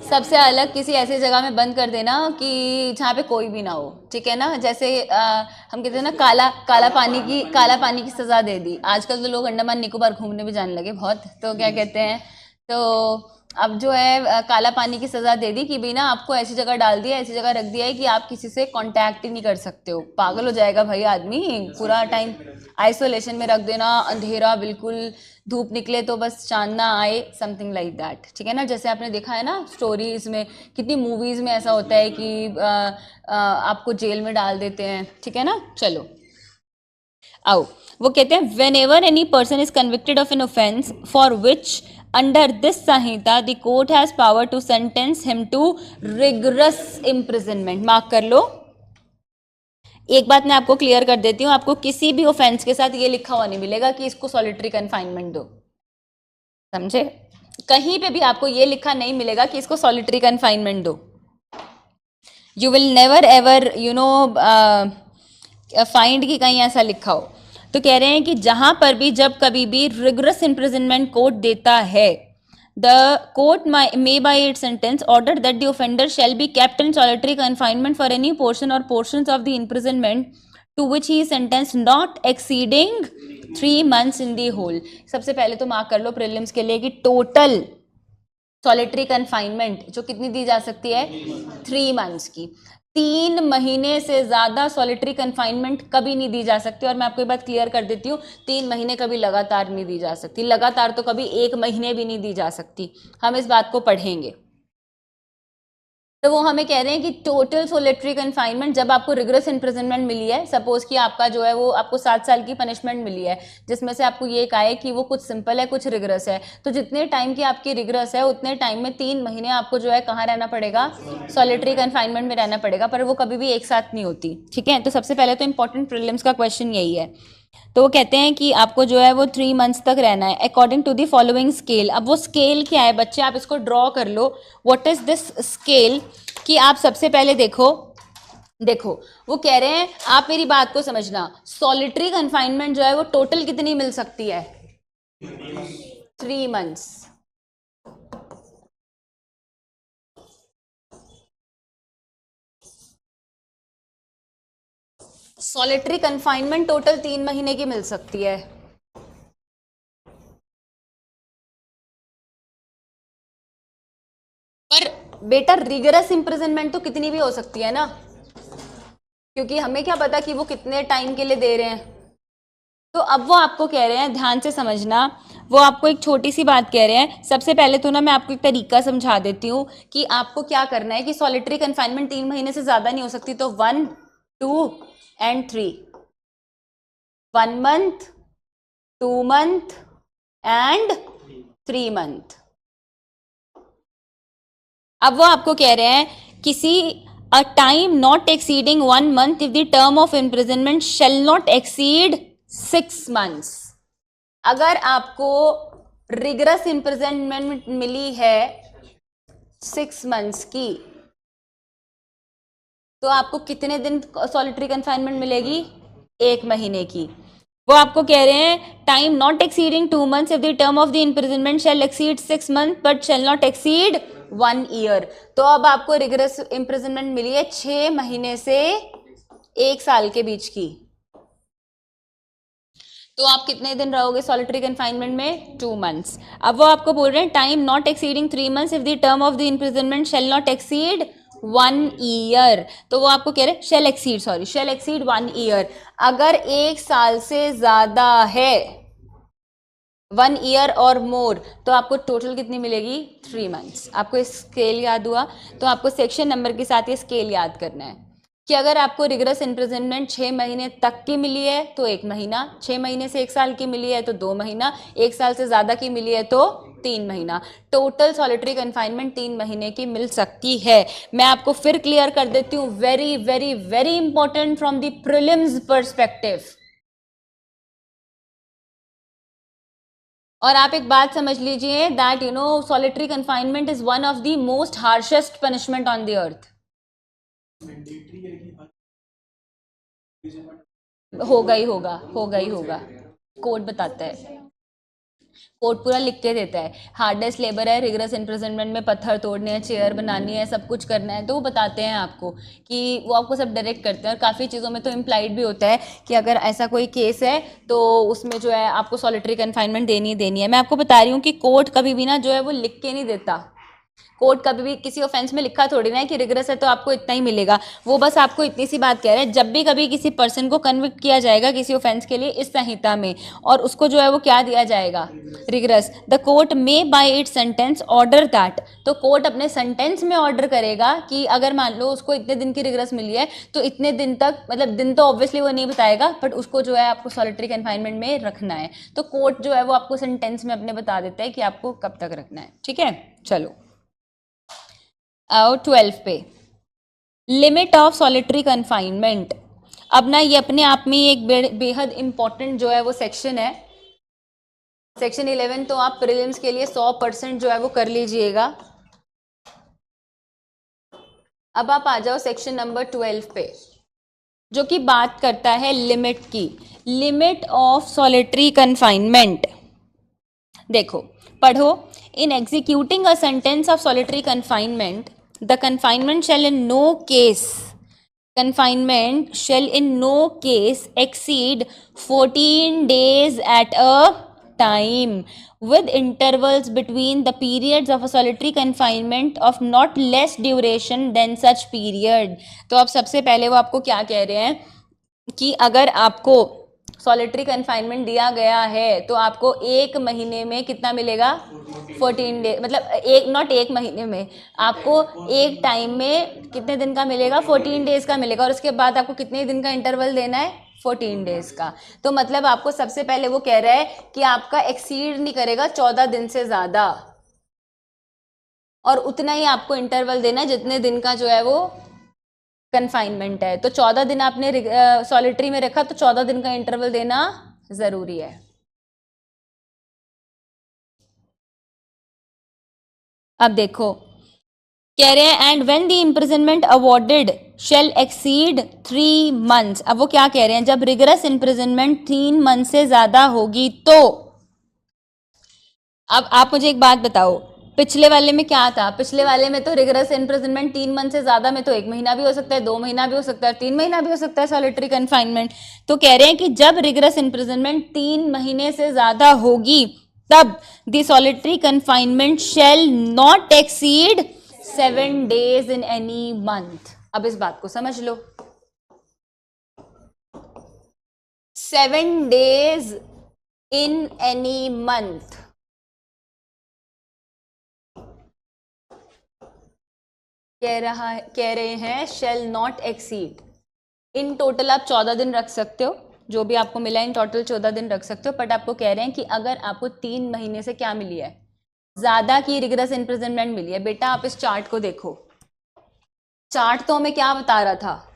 सबसे अलग किसी ऐसी जगह में बंद कर देना कि जहाँ पे कोई भी ना हो, ठीक है ना। जैसे हम कहते हैं ना, काला पानी की सजा दे दी। आजकल तो लोग अंडमान निकोबार घूमने भी जाने लगे बहुत, तो क्या कहते हैं, तो अब जो है काला पानी की सजा दे दी कि बिना आपको ऐसी जगह डाल दिया, ऐसी जगह रख दिया है कि आप किसी से कांटेक्ट ही नहीं कर सकते हो। पागल हो जाएगा भाई आदमी, पूरा टाइम आइसोलेशन में रख देना, अंधेरा बिल्कुल, धूप निकले तो बस चांद ना आए, समथिंग लाइक दैट, ठीक है ना। जैसे आपने देखा है ना स्टोरीज में, कितनी मूवीज में ऐसा होता है कि आपको जेल में डाल देते हैं, ठीक है ना। चलो आओ, वो कहते हैं whenever any person is convicted of an offence for which under this Sanhita the court has power to sentence him to rigorous imprisonment. Mark कर लो। एक बात मैं आपको क्लियर कर देती हूँ, आपको किसी भी ऑफेंस के साथ ये लिखा हुआ नहीं मिलेगा कि इसको सॉलिटरी कन्फाइनमेंट दो, समझे। कहीं पे भी आपको ये लिखा नहीं मिलेगा कि इसको सॉलिटरी कन्फाइनमेंट दो। You will never ever find कि कहीं ऐसा लिखा हो। तो कह रहे हैं कि जहां पर भी जब कभी भी रिगरस इम्प्रिजनमेंट कोर्ट देता है, the court may by its sentence order that the offender shall be kept in solitary confinement for any portion or portions of the imprisonment to which he is sentenced not exceeding 3 months in the whole। सबसे पहले तो mark कर लो prelims के लिए कि total solitary confinement जो कितनी दी जा सकती है, 3 मंथ्स की। 3 महीने से ज्यादा सॉलिटरी कन्फाइनमेंट कभी नहीं दी जा सकती। और मैं आपको ये बात क्लियर कर देती हूँ, 3 महीने कभी लगातार नहीं दी जा सकती, लगातार तो कभी 1 महीने भी नहीं दी जा सकती। हम इस बात को पढ़ेंगे। तो वो हमें कह रहे हैं कि टोटल सॉलिटरी कन्फाइनमेंट, जब आपको रिगरस इम्प्रिजनमेंट मिली है, सपोज कि आपका जो है वो आपको 7 साल की पनिशमेंट मिली है, जिसमें से आपको ये कहा है कि वो कुछ सिंपल है कुछ रिगरस है, तो जितने टाइम की आपकी रिगरस है उतने टाइम में 3 महीने आपको जो है कहाँ रहना पड़ेगा, सॉलिटरी कन्फाइनमेंट में रहना पड़ेगा। पर वो कभी भी एक साथ नहीं होती, ठीक है। तो सबसे पहले तो इंपॉर्टेंट प्रीलिम्स का क्वेश्चन यही है। तो वो कहते हैं कि आपको जो है वो 3 मंथ्स तक रहना है according to the following scale. अब वो स्केल क्या है बच्चे, आप इसको ड्रॉ कर लो। व्हाट इज दिस स्केल, कि आप सबसे पहले देखो, देखो वो कह रहे हैं, आप मेरी बात को समझना, सॉलिटरी कन्फाइनमेंट जो है वो टोटल कितनी मिल सकती है, 3 मंथ्स। सॉलिटरी कन्फाइनमेंट टोटल 3 महीने की मिल सकती है। पर बेटा रिगरस इम्प्रिजनमेंट तो कितनी भी हो सकती है ना, क्योंकि हमें क्या पता कि वो कितने टाइम के लिए दे रहे हैं। तो अब वो आपको कह रहे हैं, ध्यान से समझना, वो आपको एक छोटी सी बात कह रहे हैं। सबसे पहले तो ना मैं आपको एक तरीका समझा देती हूँ कि आपको क्या करना है कि सॉलिटरी कन्फाइनमेंट 3 महीने से ज्यादा नहीं हो सकती, तो 1, 2 and 3, 1 month, 2 month and 3 month. अब वो आपको कह रहे हैं किसी a time not exceeding 1 month if the term of imprisonment shell not exceed 6 months. अगर आपको रिगरस इम्प्रिजनमेंट मिली है 6 मंथ्स की, तो आपको कितने दिन सॉलिटरी कन्फाइनमेंट मिलेगी? 1 महीने की। वो आपको कह रहे हैं time not exceeding 2 months if the term of the imprisonment shall exceed 6 months but shall not exceed 1 year। तो अब आपको रिगरस इम्प्रिजनमेंट मिली है 6 महीने से 1 साल के बीच की। तो आप कितने दिन रहोगे सॉलिटरी कन्फाइनमेंट में? 2 months। अब वो आपको बोल रहे हैं time not exceeding 3 months if the term of the imprisonment shell not exceed 1 year। तो वो आपको कह रहे हैं शैल एक्सीड 1 year। अगर 1 साल से ज्यादा है 1 year और मोर, तो आपको टोटल कितनी मिलेगी? 3 months। आपको स्केल याद हुआ? तो आपको सेक्शन नंबर के साथ ये स्केल याद करना है कि अगर आपको रिगरस इम्प्रिजनमेंट 6 महीने तक की मिली है तो 1 महीना, 6 महीने से 1 साल की मिली है तो 2 महीना, 1 साल से ज्यादा की मिली है तो 3 महीना। टोटल सॉलिटरी कन्फाइनमेंट 3 महीने की मिल सकती है। मैं आपको फिर क्लियर कर देती हूँ, very very very important from the prelims perspective. और आप एक बात समझ लीजिए that solitary confinement is one of the most harshest punishment on the earth. होगा ही होगा। कोड बताता है, कोड पूरा लिख के देता है। हार्डेस्ट लेबर है, रिगरस इम्प्रिजनमेंट में पत्थर तोड़ने हैं, चेयर बनानी है, सब कुछ करना है, तो वो बताते हैं आपको कि वो आपको सब डायरेक्ट करते हैं। और काफ़ी चीज़ों में तो इम्प्लाइड भी होता है कि अगर ऐसा कोई केस है तो उसमें जो है आपको सॉलिटरी कन्फाइनमेंट देनी है। मैं आपको बता रही हूँ कि कोर्ट कभी भी ना जो है वो लिख के नहीं देता। कोर्ट कभी भी किसी ऑफेंस में लिखा थोड़ी ना है कि रिगरस है तो आपको इतना ही मिलेगा। वो बस आपको इतनी सी बात कह रहे हैं, जब भी कभी किसी पर्सन को कन्विक्ट किया जाएगा किसी ऑफेंस के लिए इस संहिता में, और उसको जो है वो क्या दिया जाएगा? Rigorous. The court may by it sentence order that. तो कोर्ट अपने सेंटेंस में ऑर्डर करेगा कि अगर मान लो उसको इतने दिन की रिगरस मिली है तो इतने दिन तक, मतलब दिन तो ऑब्वियसली वो नहीं बताएगा, बट उसको जो है आपको सॉलिटरी कन्फाइनमेंट में रखना है। तो कोर्ट जो है वो आपको सेंटेंस में अपने बता देता है कि आपको कब तक रखना है। ठीक है, चलो आओ 12 पे, लिमिट ऑफ सॉलिटरी कन्फाइनमेंट। अब ना ये अपने आप में एक बेहद इंपॉर्टेंट जो है वो सेक्शन है। सेक्शन 11 तो आप प्रीलिम्स के लिए 100% जो है वो कर लीजिएगा। अब आप आ जाओ सेक्शन नंबर 12 पे, जो कि बात करता है लिमिट की, लिमिट ऑफ सॉलिटरी कन्फाइनमेंट। देखो पढ़ो, in executing a sentence of solitary confinement the confinement shall in no case exceed 14 days at a time with intervals between the periods of a solitary confinement of not less duration than such period। तो अब सबसे पहले वो आपको क्या कह रहे हैं कि अगर आपको सॉलिटरी कन्फाइनमेंट दिया गया है तो आपको 1 महीने में कितना मिलेगा? 14 डे, मतलब नॉट 1 महीने में, आपको एक टाइम में कितने दिन का मिलेगा? 14 डेज का मिलेगा। और उसके बाद आपको कितने दिन का इंटरवल देना है? 14 डेज का। तो मतलब आपको सबसे पहले वो कह रहा है कि आपका एक्सीड नहीं करेगा 14 दिन से ज्यादा, और उतना ही आपको इंटरवल देना है जितने दिन का जो है वो कन्फाइनमेंट है। तो 14 दिन आपने सॉलिटरी में रखा तो 14 दिन का इंटरवल देना जरूरी है। अब देखो कह रहे हैं and when the imprisonment awarded shall exceed 3 months। अब वो क्या कह रहे हैं, जब रिगरस इम्प्रिजनमेंट 3 months से ज्यादा होगी तो। अब आप मुझे एक बात बताओ, पिछले वाले में क्या था? पिछले वाले में तो रिगरस इम्प्रिजनमेंट 3 months से ज्यादा में तो 1 महीना भी हो सकता है, 2 महीना भी हो सकता है, 3 महीना भी हो सकता है सॉलिटरी कन्फाइनमेंट। तो कह रहे हैं कि जब रिगरस इम्प्रिजनमेंट 3 महीने से ज्यादा होगी तब the solitary confinement shall not exceed 7 days in any month। अब इस बात को समझ लो, 7 days in any month। कह रहे हैं shell not exceed. In total आप 14 दिन रख सकते हो, जो भी आपको मिला इन टोटल 14 दिन रख सकते हो, बट आपको कह रहे हैं कि अगर आपको 3 महीने से क्या मिली है? ज्यादा की रिगरस इम्प्रिजनमेंट मिली है। बेटा आप इस चार्ट को देखो, चार्ट तो हमें क्या बता रहा था?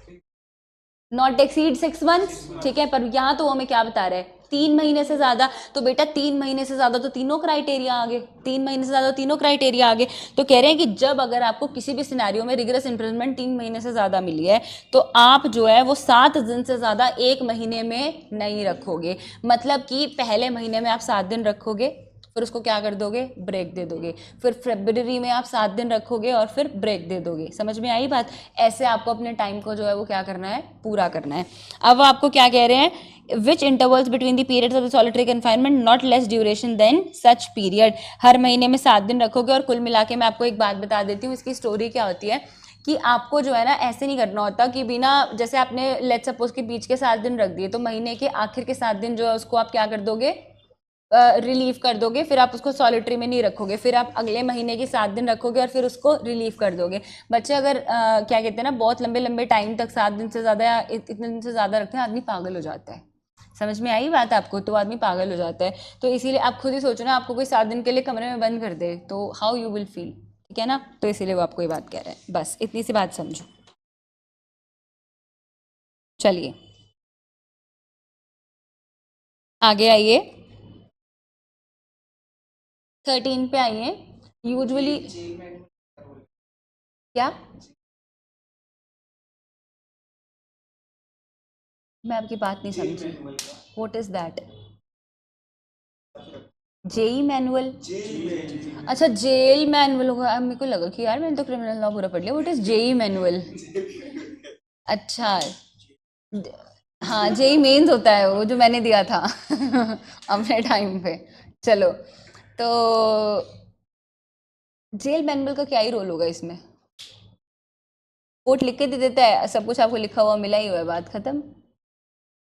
नॉट एक्सीड 6 months, ठीक है, पर यहाँ तो हमें क्या बता रहा है? 3 महीने से ज़्यादा, तो बेटा 3 महीने से ज़्यादा तो तीनों क्राइटेरिया आ गए, 3 महीने से ज़्यादा तीनों क्राइटेरिया आ गए। तो कह रहे हैं कि जब अगर आपको किसी भी सिनेरियो में रिगरस इम्प्रिजनमेंट 3 महीने से ज़्यादा मिली है तो आप जो है वो 7 दिन से ज़्यादा 1 महीने में नहीं रखोगे। मतलब कि पहले महीने में आप 7 दिन रखोगे, फिर उसको क्या कर दोगे, ब्रेक दे दोगे, फिर फरवरी में आप 7 दिन रखोगे और फिर ब्रेक दे दोगे। समझ में आई बात? ऐसे आपको अपने टाइम को जो है वो क्या करना है, पूरा करना है। अब आपको क्या कह रहे हैं, which intervals between the periods of the solitary confinement not less duration than such period. हर महीने में 7 दिन रखोगे। और कुल मिला के मैं आपको एक बात बता देती हूँ, इसकी स्टोरी क्या होती है कि आपको जो है ना ऐसे नहीं करना होता कि बिना, जैसे आपने लेट सपोज के बीच के 7 दिन रख दिए तो महीने के आखिर के 7 दिन जो है उसको आप क्या कर दोगे, रिलीव कर दोगे, फिर आप उसको सॉलिटरी में नहीं रखोगे, फिर आप अगले महीने के 7 दिन रखोगे और फिर उसको रिलीव कर दोगे। बच्चे अगर क्या कहते हैं ना, बहुत लंबे लंबे टाइम तक 7 दिन से ज़्यादा या इतने दिन से ज़्यादा रखते हैं, आदमी पागल हो जाता है। समझ में आई बात आपको? तो आदमी पागल हो जाता है। तो इसीलिए आप खुद ही सोचो ना, आपको कोई 7 दिन के लिए कमरे में बंद कर दे तो हाउ यू विल फील, ठीक है ना? तो इसीलिए वो आपको ये बात कह रहे हैं, बस इतनी सी बात समझो। चलिए आगे आइए, 13 पे आइए। यूजुअली क्या, मैं आपकी बात नहीं समझी। What is that? JE manual? अच्छा जेल मैनुअल होगा। अब मेरे को लगा कि यार मैंने तो क्रिमिनल लॉ पूरा पढ़ लिया। What is JE manual? अच्छा, हाँ जेई मेंस होता है वो जो मैंने दिया था अपने टाइम पे। चलो, तो जेल मैनुअल का क्या ही रोल होगा इसमें? कोर्ट लिख के दे देता है, सब कुछ आपको लिखा हुआ मिला ही हुआ है, बात खत्म।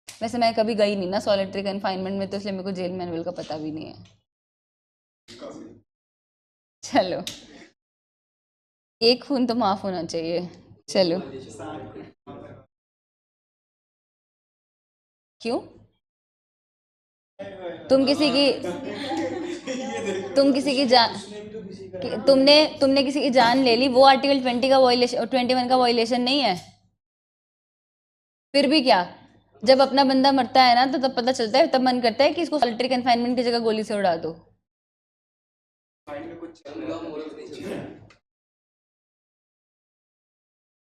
वैसे मैं कभी गई नहीं ना सॉलिटरी कन्फाइनमेंट में, तो इसलिए मेरे को जेल मैनुअल का पता भी नहीं है। चलो, एक खून तो माफ होना चाहिए। चलो, क्यों? तुम किसी की तुम किसी की जान तुमने तुमने किसी की जान ले ली, वो आर्टिकल 20 का वॉयलेशन, 21 का वॉयलेशन नहीं है? फिर भी क्या, जब अपना बंदा मरता है ना तो तब पता चलता है, तब मन करता है कि इसको सॉलिटरी कन्फाइनमेंट की जगह गोली से उड़ा दो।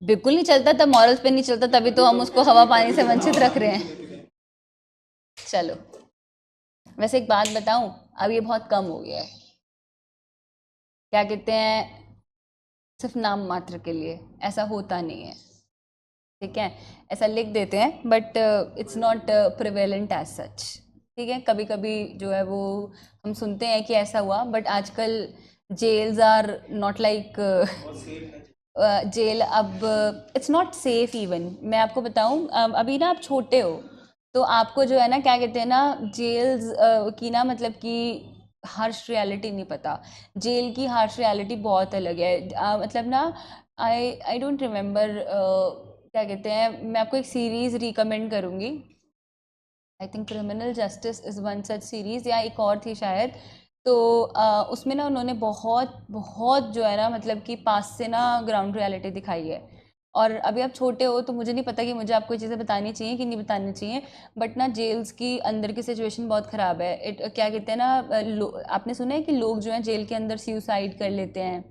बिल्कुल नहीं चलता, तब मॉरल्स पे नहीं चलता, तभी तो हम उसको हवा पानी से वंचित रख रहे हैं। चलो, वैसे एक बात बताऊं, अब ये बहुत कम हो गया है। क्या कहते हैं, सिर्फ नाम मात्र के लिए, ऐसा होता नहीं है, ठीक है? ऐसा लिख देते हैं but it's not prevalent as such, ठीक है? कभी कभी जो है वो हम सुनते हैं कि ऐसा हुआ, बट आजकल jails are not like jail. अब इट्स नॉट सेफ इवन। मैं आपको बताऊं, अभी ना आप छोटे हो तो आपको जो है ना क्या कहते हैं ना, जेल्स की ना मतलब कि हार्श रियलिटी नहीं पता। जेल की हार्श रियलिटी बहुत अलग है। मतलब ना, आई डोंट रिमेम्बर क्या कहते हैं, मैं आपको एक सीरीज़ रिकमेंड करूँगी। I think criminal justice is one such series, या एक और थी शायद। तो उसमें ना उन्होंने बहुत बहुत जो है ना मतलब कि पास से ना ग्राउंड रियलिटी दिखाई है। और अभी आप छोटे हो तो मुझे नहीं पता कि मुझे आपको ये चीज़ें बतानी चाहिए कि नहीं बतानी चाहिए, बट ना जेल्स की अंदर की सिचुएशन बहुत ख़राब है। क्या कहते हैं ना, आपने सुना है कि लोग जो हैं जेल के अंदर सुसाइड कर लेते हैं,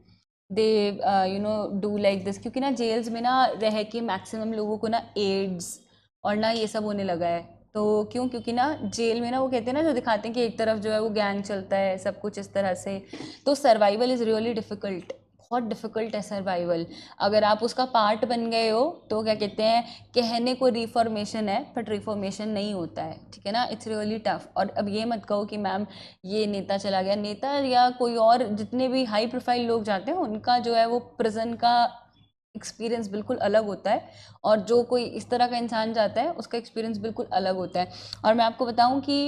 they you know do like this, क्योंकि ना जेल्स में ना रह के मैक्सिमम लोगों को ना एड्स और ना ये सब होने लगा है। तो क्यों? क्योंकि ना जेल में ना वो कहते हैं ना, जो दिखाते हैं कि एक तरफ जो है वो गैंग चलता है, सब कुछ इस तरह से। तो सर्वाइवल इज़ रियली डिफ़िकल्ट, बहुत डिफ़िकल्ट है सर्वाइवल। अगर आप उसका पार्ट बन गए हो तो क्या कहते हैं, कहने को रिफॉर्मेशन है बट रिफॉर्मेशन नहीं होता है, ठीक है ना? It's really tough. और अब ये मत कहो कि मैम ये नेता चला गया, नेता या कोई और जितने भी हाई प्रोफाइल लोग जाते हैं उनका जो है वो प्रिजन का एक्सपीरियंस बिल्कुल अलग होता है, और जो कोई इस तरह का इंसान जाता है उसका एक्सपीरियंस बिल्कुल अलग होता है। और मैं आपको बताऊं कि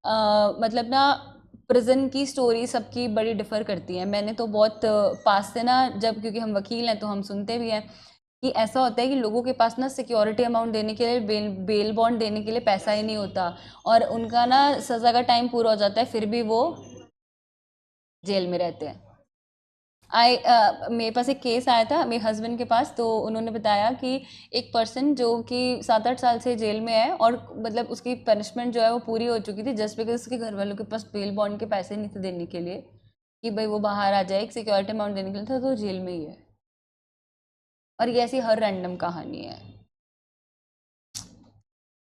मतलब ना, प्रिजन की स्टोरी सबकी बड़ी डिफ़र करती है। मैंने तो बहुत पास से ना, जब क्योंकि हम वकील हैं तो हम सुनते भी हैं कि ऐसा होता है कि लोगों के पास ना सिक्योरिटी अमाउंट देने के लिए, बेल बॉन्ड देने के लिए पैसा ही नहीं होता, और उनका ना सज़ा का टाइम पूरा हो जाता है फिर भी वो जेल में रहते हैं। मेरे पास एक केस आया था मेरे हस्बैंड के पास, तो उन्होंने बताया कि एक पर्सन जो कि 7-8 साल से जेल में है, और मतलब उसकी पनिशमेंट जो है वो पूरी हो चुकी थी, जस्ट बिकॉज उसके घर वालों के पास बेल बॉन्ड के पैसे नहीं थे देने के लिए, कि भाई वो बाहर आ जाए, एक सिक्योरिटी अमाउंट देने के लिए था, तो जेल में ही है। और ये ऐसी हर रैंडम कहानी है,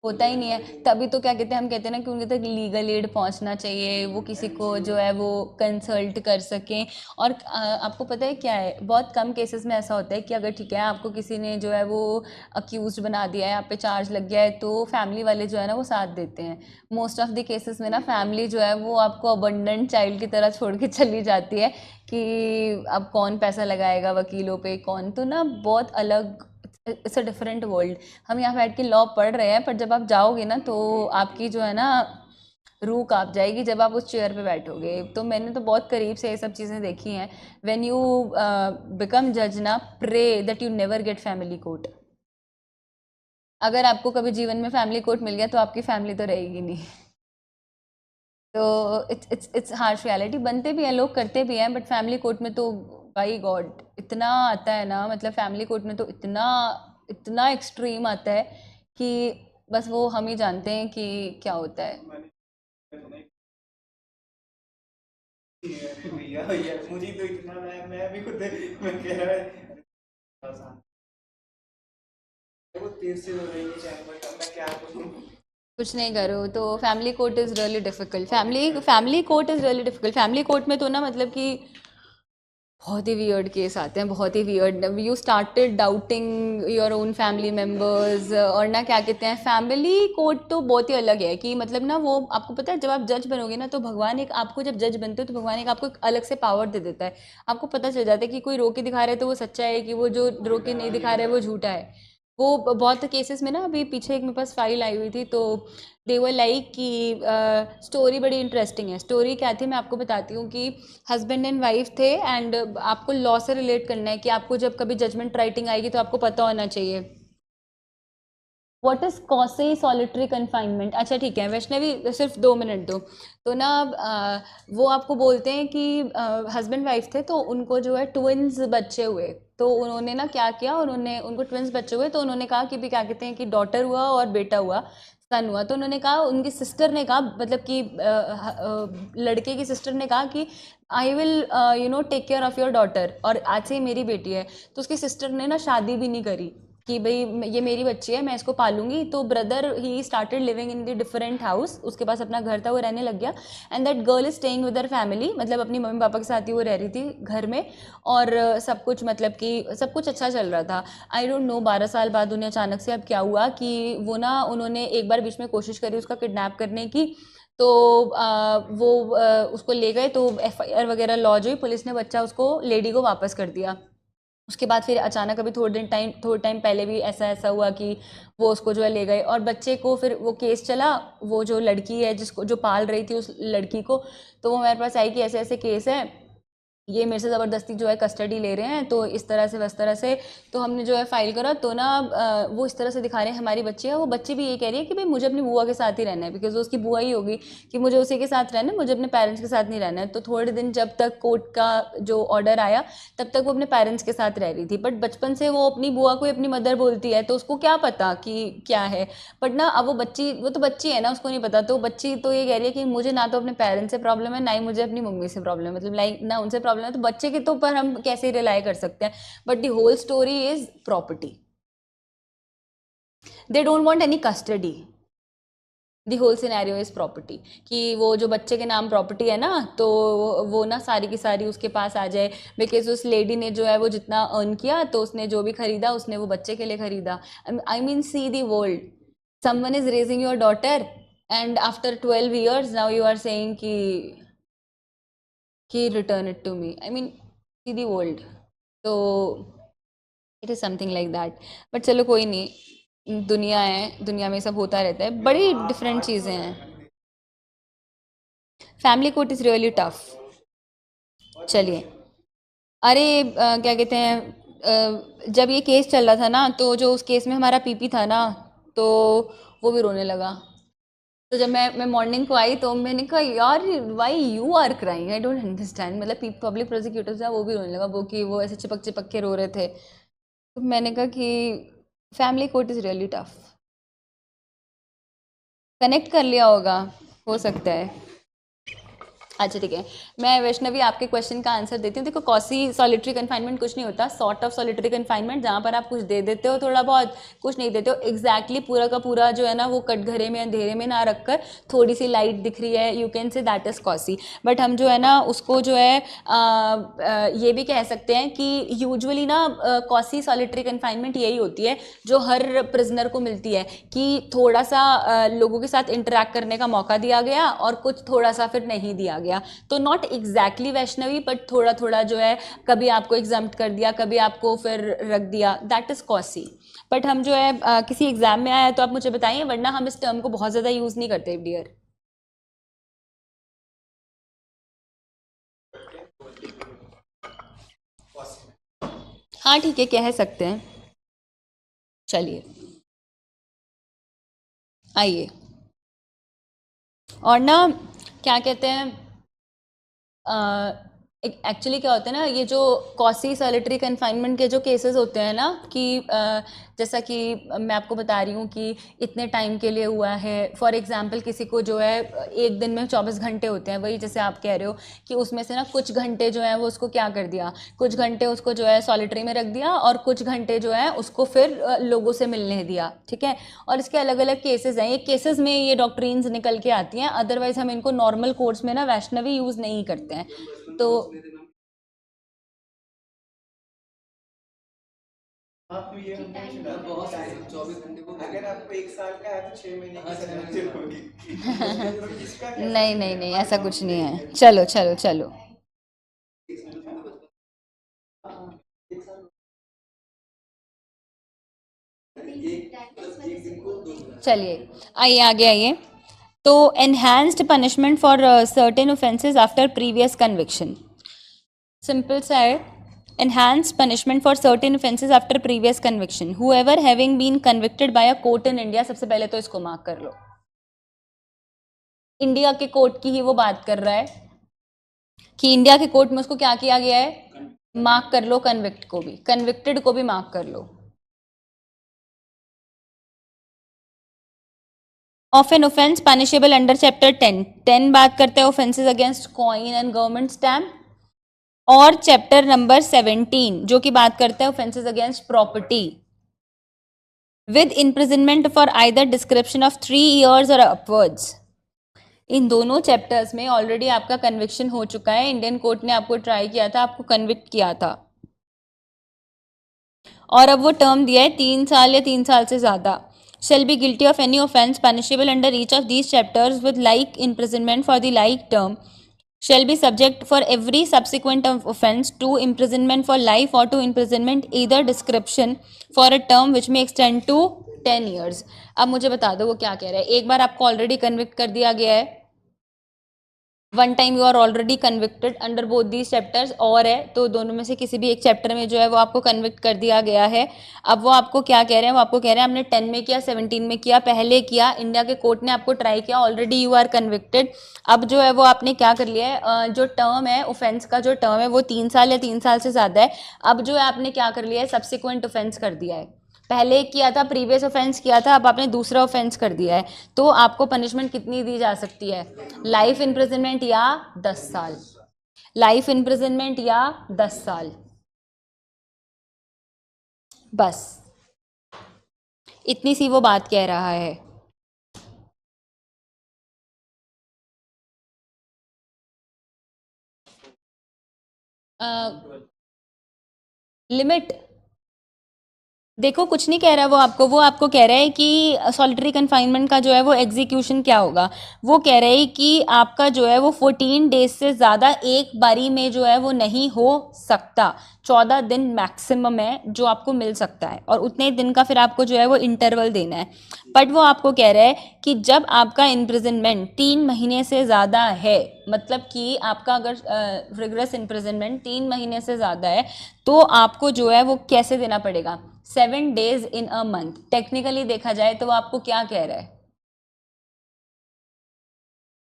होता ही नहीं है। तभी तो क्या कहते हैं, हम कहते हैं ना कि उनके तक लीगल एड पहुंचना चाहिए, वो किसी को जो है वो कंसल्ट कर सकें। और आपको पता है क्या है, बहुत कम केसेस में ऐसा होता है कि अगर ठीक है आपको किसी ने जो है वो अक्यूज बना दिया है, आप पे चार्ज लग गया है, तो फैमिली वाले जो है ना वो साथ देते हैं। मोस्ट ऑफ द केसेस में ना फैमिली जो है वो आपको अबंडेंट चाइल्ड की तरह छोड़ के चली जाती है, कि अब कौन पैसा लगाएगा वकीलों पे, कौन, तो ना बहुत अलग, इट्स अ डिफरेंट वर्ल्ड। हम यहाँ बैठ के लॉ पढ़ रहे हैं, पर जब आप जाओगे ना तो आपकी जो है ना रूह कांप जाएगी जब आप उस चेयर पे बैठोगे। तो मैंने तो बहुत करीब से ये सब चीज़ें देखी हैं। व्हेन यू बिकम जज ना, pray that you never get family court. अगर आपको कभी जीवन में फैमिली कोर्ट मिल गया तो आपकी फैमिली तो रहेगी नहीं। तो इट्स हार्श रियलिटी, बनते भी हैं लोग, करते भी हैं, बट फैमिली कोर्ट में तो बाई गॉड इतना आता है ना, मतलब फैमिली कोर्ट में तो इतना इतना एक्सट्रीम आता है कि बस वो हम ही जानते हैं कि क्या होता है। भैया भैया मुझे तो इतना, मैं भी खुद मैं कह रहा है वो तेज से हो रही है चाहे, बट अब मैं क्या करूं। कुछ नहीं करो तो family court is really difficult, family court is really difficult. Family court में तो ना मतलब कि बहुत ही वियर्ड केस आते हैं, बहुत ही weird, you started doubting your own family members. और ना क्या कहते हैं, फैमिली कोर्ट तो बहुत ही अलग है, कि मतलब ना वो आपको पता है जब आप जज बनोगे ना, तो भगवान एक आपको, जब जज बनते हो तो भगवान एक आपको एक अलग से पावर दे देता है। आपको पता चल जाता है कि कोई रोके दिखा रहा है तो वो सच्चा है, कि वो जो रोके नहीं दिखा रहा है वो झूठा है। वो बहुत केसेस में ना, अभी पीछे एक मेरे पास फाइल आई हुई थी, तो देवर लाइक कि स्टोरी बड़ी इंटरेस्टिंग है। स्टोरी क्या थी मैं आपको बताती हूँ, कि हस्बैंड एंड वाइफ थे, एंड आपको लॉ से रिलेट करना है, कि आपको जब कभी जजमेंट राइटिंग आएगी तो आपको पता होना चाहिए व्हाट इज कॉसे सॉलिटरी कन्फाइनमेंट। अच्छा ठीक है वैष्णवी, सिर्फ 2 मिनट दो। तो ना वो आपको बोलते हैं कि हस्बैंड वाइफ थे, तो उनको जो है ट्विंस बच्चे हुए। तो उन्होंने ना क्या किया, उन्होंने उनको ट्विंस बच्चे हुए, तो उन्होंने कहा कि भी क्या कहते हैं कि डॉटर हुआ और बेटा हुआ, सन हुआ। तो उन्होंने कहा, उनकी सिस्टर ने कहा, मतलब कि लड़के की सिस्टर ने कहा कि I will take care of your daughter, और आज से ही मेरी बेटी है। तो उसकी सिस्टर ने ना शादी भी नहीं करी, कि भाई ये मेरी बच्ची है मैं इसको पालूंगी। तो brother he started living in the different house, उसके पास अपना घर था, वो रहने लग गया। And that girl is staying with her family, मतलब अपनी मम्मी पापा के साथ ही वो रह रही थी घर में। और सब कुछ मतलब कि सब कुछ अच्छा चल रहा था। आई डोंट नो 12 साल बाद उन्हें अचानक से अब क्या हुआ, कि वो ना उन्होंने एक बार बीच में कोशिश करी उसका किडनैप करने की। तो वो उसको ले गए, तो एफआईआर वगैरह लॉन्च हुई, पुलिस ने बच्चा उसको, लेडी को वापस कर दिया। उसके बाद फिर अचानक अभी थोड़े टाइम पहले भी ऐसा ऐसा हुआ कि वो उसको जो है ले गए, और बच्चे को फिर वो केस चला। वो जो लड़की है जिसको जो पाल रही थी उस लड़की को, तो वो मेरे पास आई कि ऐसे ऐसे केस है, ये मेरे से ज़बरदस्ती जो है कस्टडी ले रहे हैं, तो इस तरह से वस तरह से। तो हमने जो है फाइल करा, तो ना वो इस तरह से दिखा रहे हैं हमारी बच्ची है, वो बच्ची भी ये कह रही है कि भाई मुझे अपनी बुआ के साथ ही रहना है, बिकॉज वो उसकी बुआ ही होगी, कि मुझे उसी के साथ रहना है, मुझे अपने पेरेंट्स के साथ नहीं रहना है। तो थोड़े दिन जब तक कोर्ट का जो ऑर्डर आया, तब तक वो अपने पेरेंट्स के साथ रह रही थी, बट बचपन से वो अपनी बुआ को ही अपनी मदर बोलती है, तो उसको क्या पता कि क्या है। बट ना अब वो बच्ची, वो तो बच्ची है ना, उसको नहीं पता। तो बच्ची तो ये कह रही है कि मुझे ना तो अपने पेरेंट्स से प्रॉब्लम है, ना ही मुझे अपनी मम्मी से प्रॉब्लम है, मतलब लाइक ना उनसे प्रॉब्लम है, तो बच्चे के तो पर हम कैसे रिलाई कर सकते हैं। But the whole story is property, they don't want any custody, the whole scenario is property. कि वो जो बच्चे के नाम प्रॉपर्टी है ना, तो वो ना सारी की सारी उसके पास आ जाए, बिकॉज उस लेडी ने जो है वो जितना अर्न किया, तो उसने जो भी खरीदा उसने वो बच्चे के लिए खरीदा। I mean see the world, someone is raising your daughter, and after 12 years now you are saying कि return it to me. I mean see the world. तो it is something like that. But चलो कोई नहीं, दुनिया है, दुनिया में सब होता रहता है, बड़ी डिफरेंट चीज़ें हैं। Family court is really tough. चलिए, अरे क्या कहते हैं, जब ये केस चल रहा था ना, तो जो उस केस में हमारा पीपी था ना, तो वो भी रोने लगा। तो जब मैं मॉर्निंग को आई तो मैंने कहा यार why you are crying, I don't understand. मतलब पब्लिक प्रोसिक्यूटर था वो भी रोने लगा, वो कि वो ऐसे चिपक चिपक के रो रहे थे। तो मैंने कहा कि family court is really tough. Connect कर लिया होगा, हो सकता है। अच्छा ठीक है, मैं वैष्णवी आपके क्वेश्चन का आंसर देती हूँ। देखो कॉसी सॉलिटरी कन्फाइनमेंट कुछ नहीं होता, सॉर्ट ऑफ सॉलिटरी कन्फाइनमेंट, जहाँ पर आप कुछ दे देते हो थोड़ा बहुत, कुछ नहीं देते हो एग्जैक्टली पूरा का पूरा जो है ना वो कटघरे में अंधेरे में ना रखकर थोड़ी सी लाइट दिख रही है, you can say that is quasi. But हम जो है ना उसको जो है ये भी कह सकते हैं कि यूजुअली ना कॉसी सॉलिटरी कन्फाइनमेंट यही होती है जो हर प्रिजनर को मिलती है, कि थोड़ा सा लोगों के साथ इंटरेक्ट करने का मौका दिया गया और कुछ थोड़ा सा फिर नहीं दिया गया। तो नॉट एग्जैक्टली वैष्णवी, बट थोड़ा थोड़ा जो है कभी आपको एग्जाम्प्ट कर दिया, कभी आपको फिर रख दिया, दैट इज कॉसी। बट हम जो है किसी एग्जाम में आया तो आप मुझे बताइए, वरना हम इस टर्म को बहुत ज़्यादा यूज़ नहीं करते डियर। हाँ ठीक है, कह सकते हैं। चलिए आइए। और ना क्या कहते हैं, एक्चुअली क्या होता है ना, ये जो कॉसी सॉलिटरी कन्फाइनमेंट के जो केसेस होते हैं ना कि जैसा कि मैं आपको बता रही हूँ कि इतने टाइम के लिए हुआ है, फॉर एग्जांपल किसी को जो है एक दिन में 24 घंटे होते हैं, वही जैसे आप कह रहे हो कि उसमें से ना कुछ घंटे जो है वो उसको क्या कर दिया, कुछ घंटे उसको जो है सॉलिटरी में रख दिया और कुछ घंटे जो है उसको फिर लोगों से मिलने दिया, ठीक है। और इसके अलग अलग केसेस हैं, ये केसेस में ये डॉक्ट्रिन्स निकल के आती हैं, अदरवाइज हम इनको नॉर्मल कोर्स में ना वैष्णवी यूज़ नहीं करते हैं। तो आप ये हमने सुना था बहुत टाइम 24 घंटे को अगर आपको 1 साल का है तो 6 महीने की सजा मंजूर होगी। तो इसका कैसे नहीं नहीं नहीं, ऐसा कुछ नहीं है। चलो चलो चलो, चलिए आइए आगे आइए। तो enhanced punishment for certain offences after previous conviction, simple सा है। enhanced punishment for certain offences after previous conviction, whoever having been convicted by a court in India, सबसे पहले तो इसको मार्क कर लो, इंडिया के कोर्ट की ही वो बात कर रहा है कि इंडिया के कोर्ट में उसको क्या किया गया है, मार्क कर लो, कन्विक्ट को भी, कन्विक्टेड को भी मार्क कर लो। Of an offence punishable under chapter 10 बात करते हैं offences against coin and government stamp, और चैप्टर नंबर 17 जो कि बात करता है offences against property with imprisonment for either description of 3 years और अपवर्ड्स। इन दोनों चैप्टर्स में ऑलरेडी आपका कन्विक्शन हो चुका है, इंडियन कोर्ट ने आपको ट्राई किया था, आपको कन्विक्ट किया था, और अब वो टर्म दिया है 3 साल या 3 साल से ज़्यादा। shall be guilty of any offence punishable under each of these chapters with like imprisonment for the like term, shall be subject for every subsequent offence to imprisonment for life or to imprisonment either description for a term which may extend to 10 years। अब मुझे बता दो वो क्या कह रहा है। एक बार आपको ऑलरेडी कन्विक्ट कर दिया गया है, one time you are already convicted under both these chapters, और है तो दोनों में से किसी भी एक चैप्टर में जो है वो आपको कन्विक्ट कर दिया गया है। अब वो आपको क्या कह रहे हैं, वो आपको कह रहे हैं आपने 10 में किया, 17 में किया, पहले किया, इंडिया के कोर्ट ने आपको ट्राई किया, ऑलरेडी यू आर कन्विक्टेड। अब जो है वो आपने क्या कर लिया है, जो टर्म है ऑफेंस का, जो टर्म है वो 3 साल या 3 साल से ज़्यादा है। अब जो है आपने क्या कर लिया है, सब्सिक्वेंट ऑफेंस कर दिया है, पहले किया था, प्रीवियस ऑफेंस किया था, अब आपने दूसरा ऑफेंस कर दिया है, तो आपको पनिशमेंट कितनी दी जा सकती है, लाइफ इम्प्रिजनमेंट या 10 साल, लाइफ इम्प्रिजनमेंट या 10 साल, बस इतनी सी वो बात कह रहा है। लिमिट देखो कुछ नहीं कह रहा वो आपको कह रहा है कि सॉलिटरी कन्फाइनमेंट का जो है वो एग्जीक्यूशन क्या होगा, वो कह रहे हैं कि आपका जो है वो 14 days से ज़्यादा एक बारी में जो है वो नहीं हो सकता, 14 दिन मैक्सिमम है जो आपको मिल सकता है, और उतने दिन का फिर आपको जो है वो इंटरवल देना है। बट वो आपको कह रहा है कि जब आपका इम्प्रिजनमेंट 3 महीने से ज़्यादा है, मतलब कि आपका अगर रिग्रेस इम्प्रिजनमेंट 3 महीने से ज़्यादा है, तो आपको जो है वो कैसे देना पड़ेगा, 7 days in a month। Technically देखा जाए तो वो आपको क्या कह रहा है,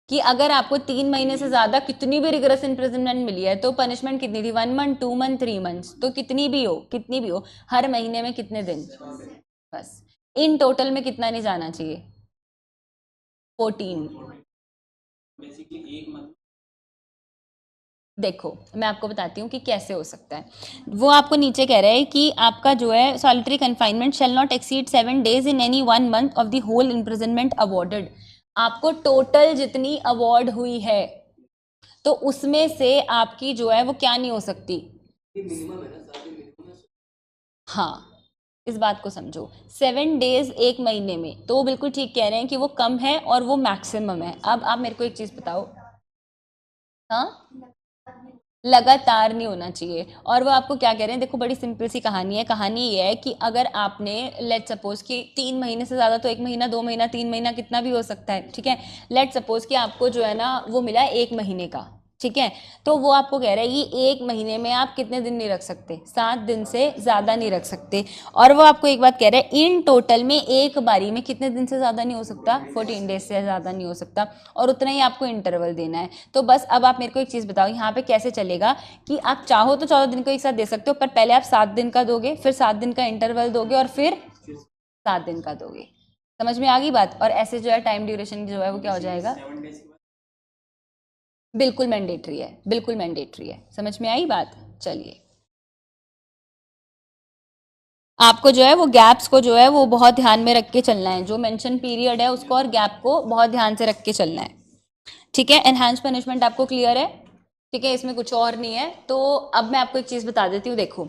कि अगर आपको 3 महीने से ज्यादा कितनी भी रिगरस इम्प्रिजनमेंट मिली है तो पनिशमेंट कितनी थी, 1 मंथ, 2 मंथ, 3 मंथ्स, तो कितनी भी हो हर महीने में कितने दिन, बस इन टोटल में कितना नहीं जाना चाहिए, 14। बेसिकली एक मंथ। देखो मैं आपको बताती हूँ कि कैसे हो सकता है। वो आपको नीचे कह रहा है कि आपका जो है solitary confinement shall not exceed 7 days in any 1 month of the whole imprisonment awarded. आपको टोटल जितनी अवॉर्ड हुई है तो उसमें से आपकी जो है वो क्या नहीं हो सकती, ये मिनिमम है ना सर, ये मिनिमम है। हाँ इस बात को समझो, 7 days एक महीने में, तो वो बिल्कुल ठीक कह रहे हैं कि वो कम है और वो मैक्सिमम है। अब आप मेरे को एक चीज़ बताओ, हाँ लगातार नहीं होना चाहिए। और वो आपको क्या कह रहे हैं, देखो बड़ी सिंपल सी कहानी है। कहानी ये है कि अगर आपने लेट सपोज कि 3 महीने से ज़्यादा, तो 1 महीना, 2 महीना, 3 महीना, कितना भी हो सकता है, ठीक है। लेट सपोज कि आपको जो है ना वो मिला है 1 महीने का, ठीक है। तो वो आपको कह रहा है कि 1 महीने में आप कितने दिन नहीं रख सकते, 7 दिन से ज़्यादा नहीं रख सकते। और वो आपको एक बात कह रहा है, इन टोटल में एक बारी में कितने दिन से ज़्यादा नहीं हो सकता, 14 days से ज़्यादा नहीं हो सकता, और उतना ही आपको इंटरवल देना है। तो बस अब आप मेरे को एक चीज़ बताओ, यहाँ पे कैसे चलेगा कि आप चाहो तो 14 दिन को एक साथ दे सकते हो, पर पहले आप 7 दिन का दोगे, फिर 7 दिन का इंटरवल दोगे, और फिर 7 दिन का दोगे। समझ में आ गई बात। और ऐसे जो है टाइम ड्यूरेशन जो है वो क्या हो जाएगा, 7 days के बाद। बिल्कुल मैंडेटरी है, बिल्कुल मैंडेटरी है। समझ में आई बात। चलिए, आपको जो है वो गैप्स को जो है वो बहुत ध्यान में रख के चलना है, जो मेंशन पीरियड है उसको और गैप को बहुत ध्यान से रख के चलना है, ठीक है। एनहांस पनिशमेंट आपको क्लियर है, ठीक है, इसमें कुछ और नहीं है। तो अब मैं आपको एक चीज़ बता देती हूँ। देखो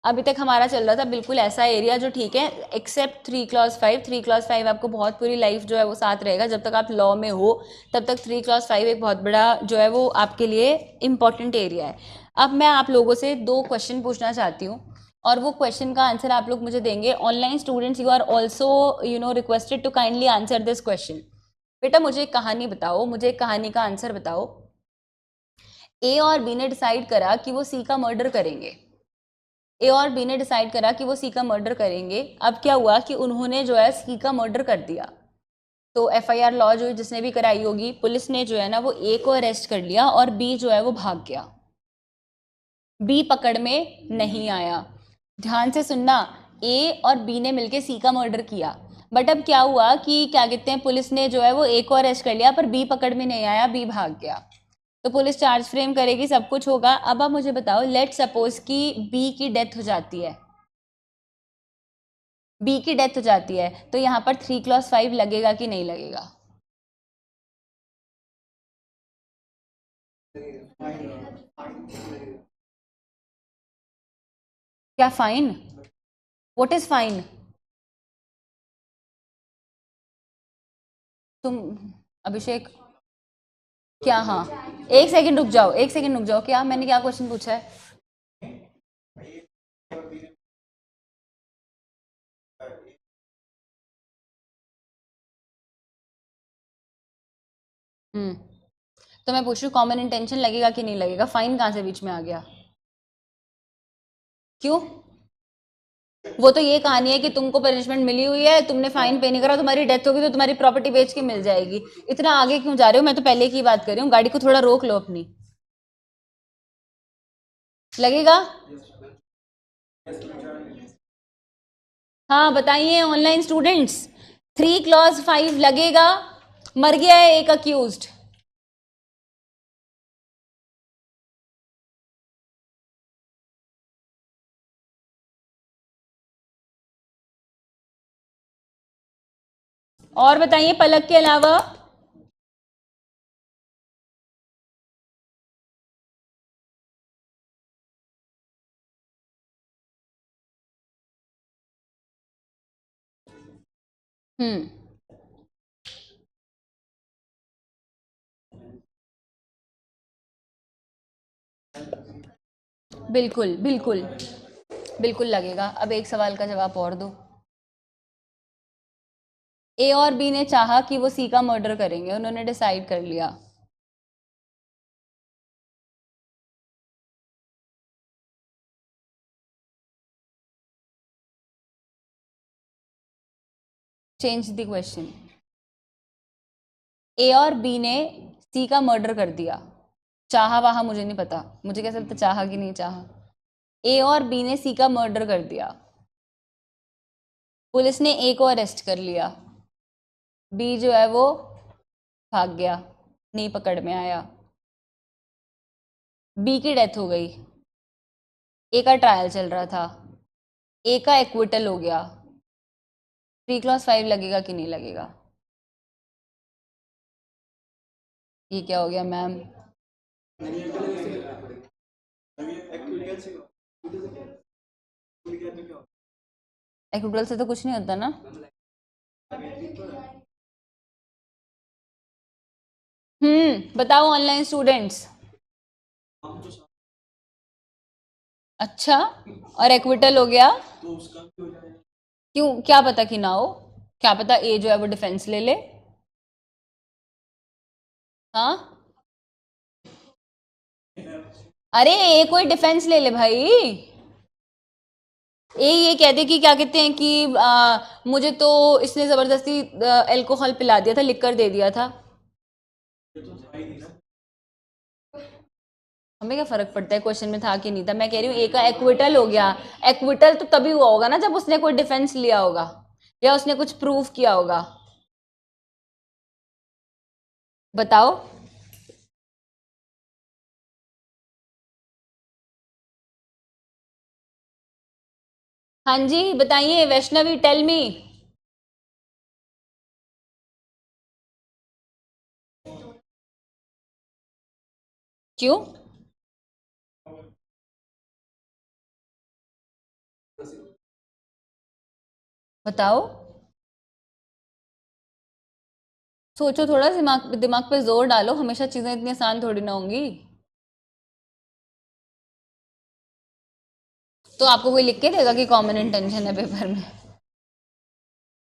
अभी तक हमारा चल रहा था बिल्कुल ऐसा एरिया जो ठीक है, एक्सेप्ट 3 clause 5। 3 clause 5 आपको बहुत पूरी लाइफ जो है वो साथ रहेगा, जब तक आप लॉ में हो तब तक 3 clause 5 एक बहुत बड़ा जो है वो आपके लिए इम्पॉर्टेंट एरिया है। अब मैं आप लोगों से 2 क्वेश्चन पूछना चाहती हूँ, और वो क्वेश्चन का आंसर आप लोग मुझे देंगे। Online students, you are also requested to kindly answer this question. बेटा मुझे एक कहानी बताओ, मुझे एक कहानी का आंसर बताओ। ए और बी ने डिसाइड करा कि वो सी का मर्डर करेंगे। ए और बी ने डिसाइड करा कि वो सी का मर्डर करेंगे। अब क्या हुआ कि उन्होंने जो है सी का मर्डर कर दिया। तो एफआईआर लॉन्च हुई, जिसने भी कराई होगी, पुलिस ने जो है ना वो ए को अरेस्ट कर लिया और बी जो है वो भाग गया। बी पकड़ में नहीं आया। ध्यान से सुनना, ए और बी ने मिलके सी का मर्डर किया। बट अब क्या हुआ कि क्या कहते हैं, पुलिस ने जो है वो ए को अरेस्ट कर लिया, पर बी पकड़ में नहीं आया, बी भाग गया। तो पुलिस चार्ज फ्रेम करेगी, सब कुछ होगा। अब आप मुझे बताओ, लेट सपोज कि बी की डेथ हो जाती है, बी की डेथ हो जाती है, तो यहाँ पर 3 clause 5 लगेगा कि नहीं लगेगा? क्या फाइन? What is fine? तुम अभिषेक, क्या? हाँ, एक सेकंड रुक जाओ, एक सेकंड रुक जाओ। क्या मैंने क्या क्वेश्चन पूछा है? हम्म, तो मैं पूछ रही हूँ कॉमन इंटेंशन लगेगा कि नहीं लगेगा? फाइन कहाँ से बीच में आ गया? क्यों? वो तो ये कहानी है कि तुमको पनिशमेंट मिली हुई है, तुमने फाइन पे नहीं करा, तुम्हारी डेथ होगी तो तुम्हारी प्रॉपर्टी बेच के मिल जाएगी। इतना आगे क्यों जा रहे हो? मैं तो पहले की बात कर रही हूँ, गाड़ी को थोड़ा रोक लो अपनी। लगेगा? हाँ बताइए ऑनलाइन स्टूडेंट्स, 3 clause 5 लगेगा? मर गया है एक अक्यूज्ड। और बताइए पलक के अलावा। हम्म, बिल्कुल बिल्कुल बिल्कुल लगेगा। अब एक सवाल का जवाब और दो। ए और बी ने चाहा कि वो सी का मर्डर करेंगे, उन्होंने डिसाइड कर लिया। Change the question. ए और बी ने सी का मर्डर कर दिया। चाहा वहा मुझे नहीं पता, मुझे कैसे पता चाहा कि नहीं चाहा। ए और बी ने सी का मर्डर कर दिया। पुलिस ने ए को अरेस्ट कर लिया। बी जो है वो भाग गया, नहीं पकड़ में आया। बी की डेथ हो गई। ए का ट्रायल चल रहा था। ए का एक्विटल हो गया। 3 clause 5 लगेगा कि नहीं लगेगा? ये क्या हो गया मैम? एक्विटल से एक्विटल से तो कुछ नहीं होता ना। बताओ ऑनलाइन स्टूडेंट्स। अच्छा, और एक्विटल हो गया तो उसका भी हो जाएगा। क्यों? क्या पता कि ना हो, क्या पता ए जो है वो डिफेंस ले ले। हाँ, अरे ए कोई डिफेंस ले ले भाई। ये कह दे कि क्या कहते हैं कि मुझे तो इसने जबरदस्ती अल्कोहल पिला दिया था, लिकर दे दिया था। हमें क्या फर्क पड़ता है क्वेश्चन में था कि नहीं था? मैं कह रही हूँ ए का एक्विटल हो गया। एक्विटल तो तभी हुआ होगा ना जब उसने कोई डिफेंस लिया होगा या उसने कुछ प्रूफ किया होगा। बताओ। हाँ जी बताइए वैष्णवी, टेल मी। क्यों? बताओ, सोचो थोड़ा, दिमाग दिमाग पे जोर डालो, हमेशा चीजें इतनी आसान थोड़ी ना होंगी। तो आपको कोई लिख के देगा कि कॉमन इंटेंशन है पेपर में?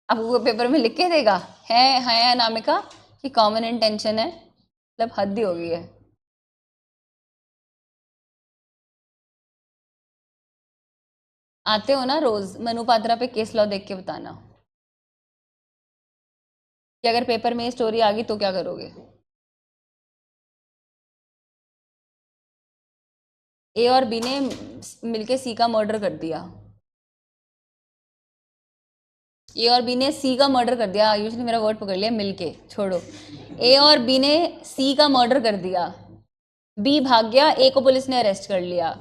आपको कोई पेपर में लिख के देगा है अनामिका कि कॉमन इंटेंशन है? मतलब हद ही हो गई है। आते हो ना रोज, मनु पात्रा पे केस लॉ देख के बताना कि अगर पेपर में ये स्टोरी आ गई तो क्या करोगे। ए और बी ने मिलके सी का मर्डर कर दिया। ए और बी ने सी का मर्डर कर दिया। आयुष ने मेरा वर्ड पकड़ लिया, मिलके छोड़ो। ए और बी ने सी का मर्डर कर दिया। बी भाग गया, ए को पुलिस ने अरेस्ट कर लिया।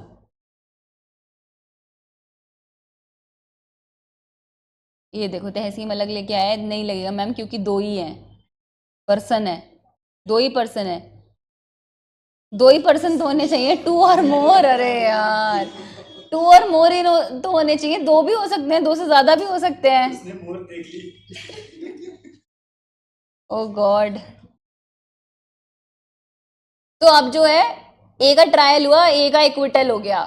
ये देखो तहसीम अलग लेके आया है, नहीं लगेगा मैम क्योंकि दो ही हैं, पर्सन है, दो ही पर्सन है। दो ही पर्सन तो होने चाहिए, टू और मोर। अरे यार, टू और मोर ही तो होने चाहिए, दो भी हो सकते हैं, दो से ज्यादा भी हो सकते हैं। उसने मोर देख ली। ओ गॉड। तो अब जो है ए का ट्रायल हुआ, ए का एक्विटल हो गया,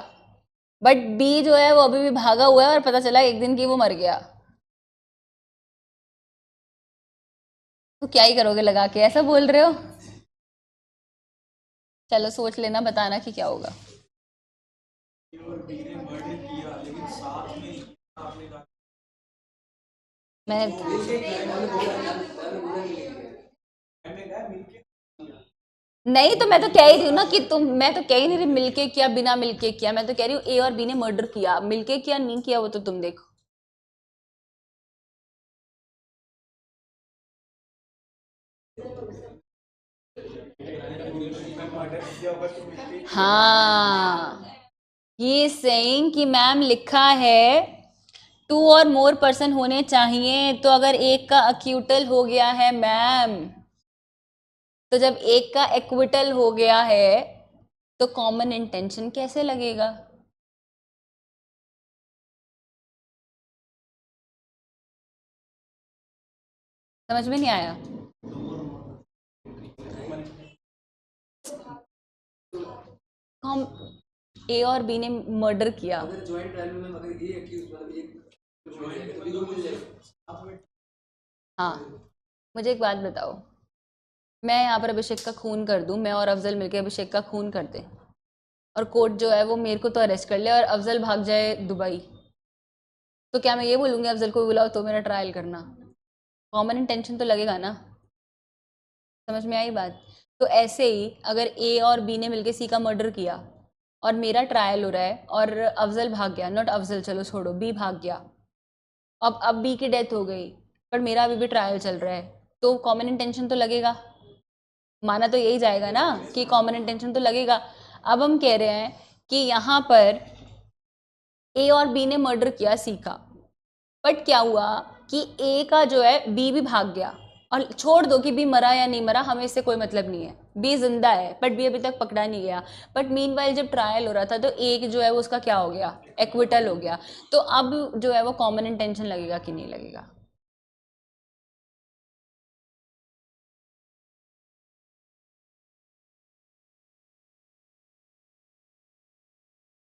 बट बी जो है वो अभी भी भागा हुआ है और पता चला एक दिन की वो मर गया। तो क्या ही करोगे लगा के, ऐसा बोल रहे हो? चलो सोच लेना, बताना कि क्या होगा। और बी ने मर्डर किया लेकिन साथ में नहीं, आपने कहा मैं मैंने कहा मिलके नहीं, तो मैं तो कह ही रही हूँ ना कि मैं तो कह ही नहीं रही मिलके किया बिना मिलके किया, मैं तो कह रही हूँ ए और बी ने मर्डर किया, मिलके किया नहीं किया वो तो तुम देखो। मर्डर किया होगा तो मिलके। हाँ, ये सेइंग कि मैम लिखा है टू और मोर पर्सन होने चाहिए, तो अगर एक का अक्यूटल हो गया है मैम, तो जब एक का एक्विटल हो गया है तो कॉमन इंटेंशन कैसे लगेगा? समझ में नहीं आया? हम ए और बी ने मर्डर किया। अगर ज्वाइंट ट्रायल में अगर ये एक्यूज मतलब एक ज्वाइंट तभी तो मिल जाएगा। हाँ, मुझे एक बात बताओ, मैं यहाँ पर अभिषेक का खून कर दूं, मैं और अफजल मिलके अभिषेक का खून कर दें, और कोर्ट जो है वो मेरे को तो अरेस्ट कर ले और अफजल भाग जाए दुबई, तो क्या मैं ये बोलूँगी अफजल को बुलाओ तो मेरा ट्रायल करना? कॉमन इंटेंशन तो लगेगा ना। समझ में आई बात? तो ऐसे ही अगर ए और बी ने मिलके सी का मर्डर किया और मेरा ट्रायल हो रहा है और अफजल भाग गया, नॉट अफजल, चलो छोड़ो, बी भाग गया, अब बी की डेथ हो गई पर मेरा अभी भी ट्रायल चल रहा है, तो कॉमन इंटेंशन तो लगेगा, माना तो यही जाएगा ना कि कॉमन इंटेंशन तो लगेगा। अब हम कह रहे हैं कि यहाँ पर ए और बी ने मर्डर किया सी का, बट क्या हुआ कि ए का जो है बी भी भाग गया, और छोड़ दो कि बी मरा या नहीं मरा, हमें इससे कोई मतलब नहीं है, बी जिंदा है बट बी अभी तक पकड़ा नहीं गया। बट मीनवाइल जब ट्रायल हो रहा था तो ए जो है वो उसका क्या हो गया, एक्विटल हो गया। तो अब जो है वो कॉमन इंटेंशन लगेगा कि नहीं लगेगा?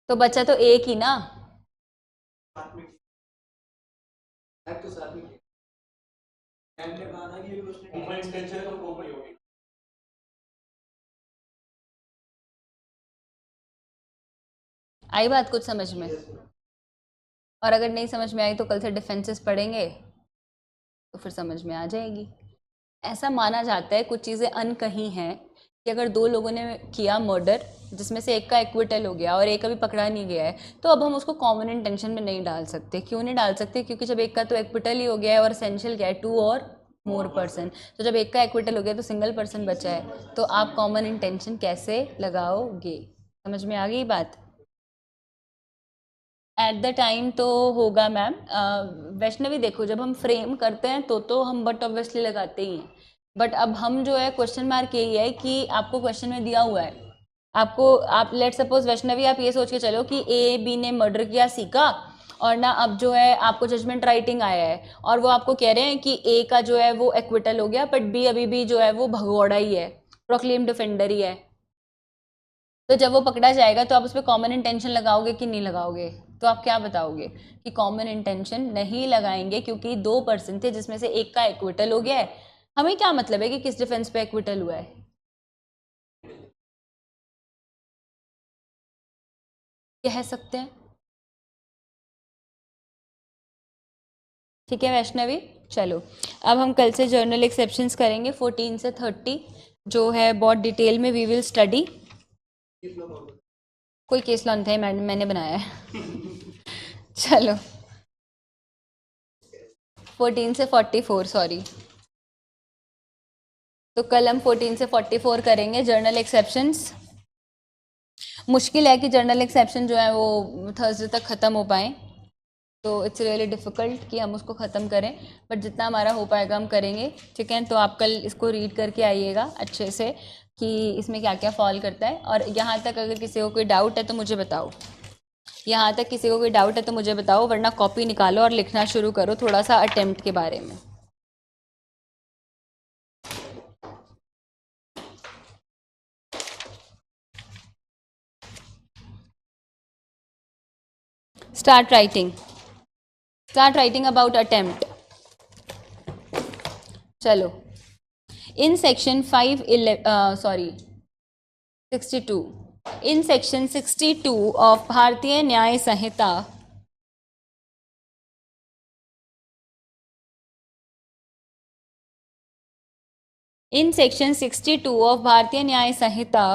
तो बच्चा तो एक ही ना। एक्ट तो साथ में किया। एंड ने कहा ना कि उसने डिफेंस इंटेंशन तो कोई होगी। आई बात कुछ समझ में? और अगर नहीं समझ में आई तो कल से डिफेंसेस पढ़ेंगे तो फिर समझ में आ जाएगी। ऐसा माना जाता है, कुछ चीज़ें अनकही हैं, कि अगर दो लोगों ने किया मर्डर जिसमें से एक का एक्विटल हो गया और एक अभी पकड़ा नहीं गया है, तो अब हम उसको कॉमन इंटेंशन में नहीं डाल सकते। क्यों नहीं डाल सकते? क्योंकि जब एक का तो एक्विटल ही हो गया है और एसेंशियल क्या है, टू और मोर पर्सन, तो जब एक का एक्विटल हो गया तो सिंगल पर्सन बचा है, तो आप कॉमन इंटेंशन कैसे लगाओगे? समझ में आ गई बात? एट द टाइम तो होगा मैम। वैष्णवी देखो, जब हम फ्रेम करते हैं तो हम बट ऑब्वियसली लगाते ही हैं, बट अब हम जो है क्वेश्चन मार्क यही है कि आपको क्वेश्चन में दिया हुआ है, आपको, आप लेट सपोज वैष्णवी आप ये सोच के चलो कि ए बी ने मर्डर किया सी का, और ना अब जो है आपको जजमेंट राइटिंग आया है और वो आपको कह रहे हैं कि ए का जो है वो एक्विटल हो गया बट बी अभी भी जो है वो भगोड़ा ही है, प्रोक्लेम डिफेंडर ही है। तो जब वो पकड़ा जाएगा तो आप उस पर कॉमन इंटेंशन लगाओगे कि नहीं लगाओगे? तो आप क्या बताओगे कि कॉमन इंटेंशन नहीं लगाएंगे क्योंकि दो पर्सन थे जिसमें से एक का एक्विटल हो गया है। हमें क्या मतलब है कि किस डिफेंस पे एक्विटल हुआ है? कह सकते हैं। ठीक है वैष्णवी, चलो अब हम कल से जर्नल एक्सेप्शंस करेंगे 14 से 30, जो है बहुत डिटेल में वी विल स्टडी। कोई केस लॉ नहीं था, मैंने बनाया है। चलो 14 से 44, सॉरी, तो कल हम 14 से 44 करेंगे जर्नल एक्सेप्शंस। मुश्किल है कि जर्नल एक्सेप्शन जो है वो थर्सडे तक ख़त्म हो पाए, तो इट्स रियली डिफ़िकल्ट कि हम उसको ख़त्म करें, बट जितना हमारा हो पाएगा हम करेंगे। ठीक है, तो आप कल इसको रीड करके आइएगा अच्छे से कि इसमें क्या क्या फॉल करता है। और यहाँ तक अगर किसी को कोई डाउट है तो मुझे बताओ, यहाँ तक किसी को कोई डाउट है तो मुझे बताओ, वरना कॉपी निकालो और लिखना शुरू करो थोड़ा सा अटेम्प्ट के बारे में। Start writing about attempt. चलो, in section 62, in section 62 of भारतीय न्याय संहिता, in section 62 of भारतीय न्याय संहिता,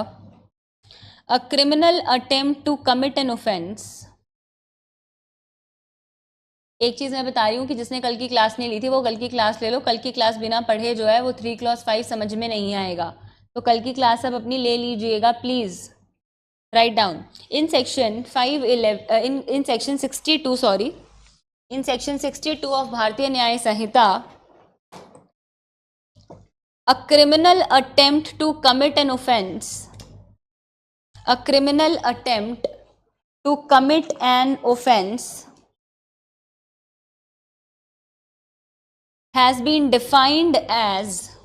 a criminal attempt to commit an offence। एक चीज़ मैं बता रही हूँ कि जिसने कल की क्लास नहीं ली थी वो कल की क्लास ले लो, कल की क्लास बिना पढ़े जो है वो 3 क्लॉज 5 समझ में नहीं आएगा, तो कल की क्लास अब अपनी ले लीजिएगा please. Right down, in section 511 in section 62, sorry, in section 62 of भारतीय न्याय संहिता, a criminal attempt to commit an offence, a criminal attempt to commit an offence has been defined as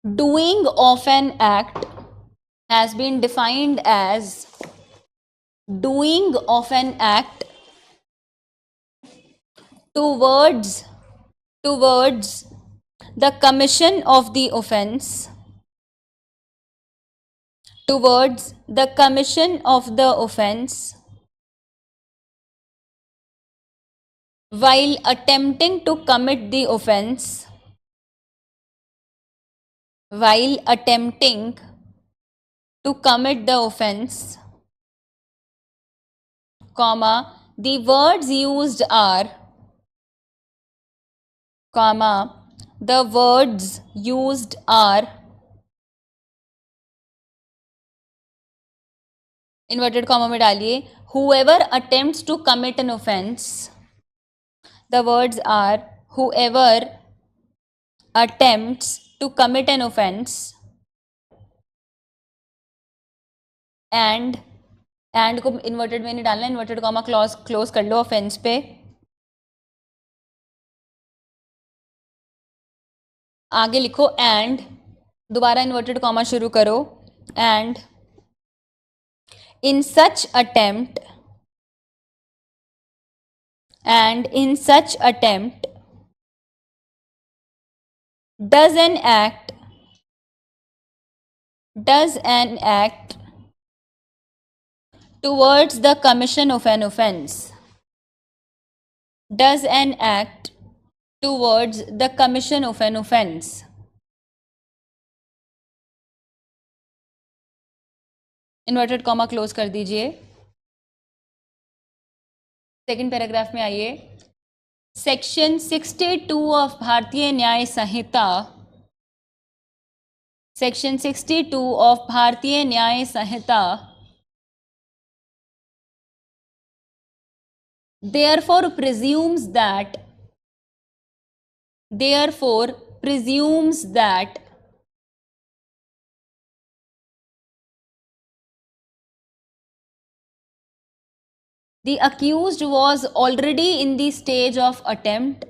doing of an act, has been defined as doing of an act towards the commission of the offence, towards the commission of the offense while attempting to commit the offense, while attempting to commit the offense, comma, the words used are, comma, the words used are, inverted comma में डालिए, whoever attempts to commit an offense, the words are whoever attempts to commit an offense and को inverted में नहीं डालना, inverted comma close कर लो offence पे, आगे लिखो एंड, दोबारा इन्वर्टेड कॉमा शुरू करो, and in such attempt, and in such attempt does an act towards the commission of an offense, does an act towards the commission of an offense. Inverted comma close कर दीजिए। Second paragraph में आइए। Section 62 of भारतीय न्याय संहिता, section 62 of भारतीय न्याय संहिता therefore presumes that the accused was already in the stage of attempt,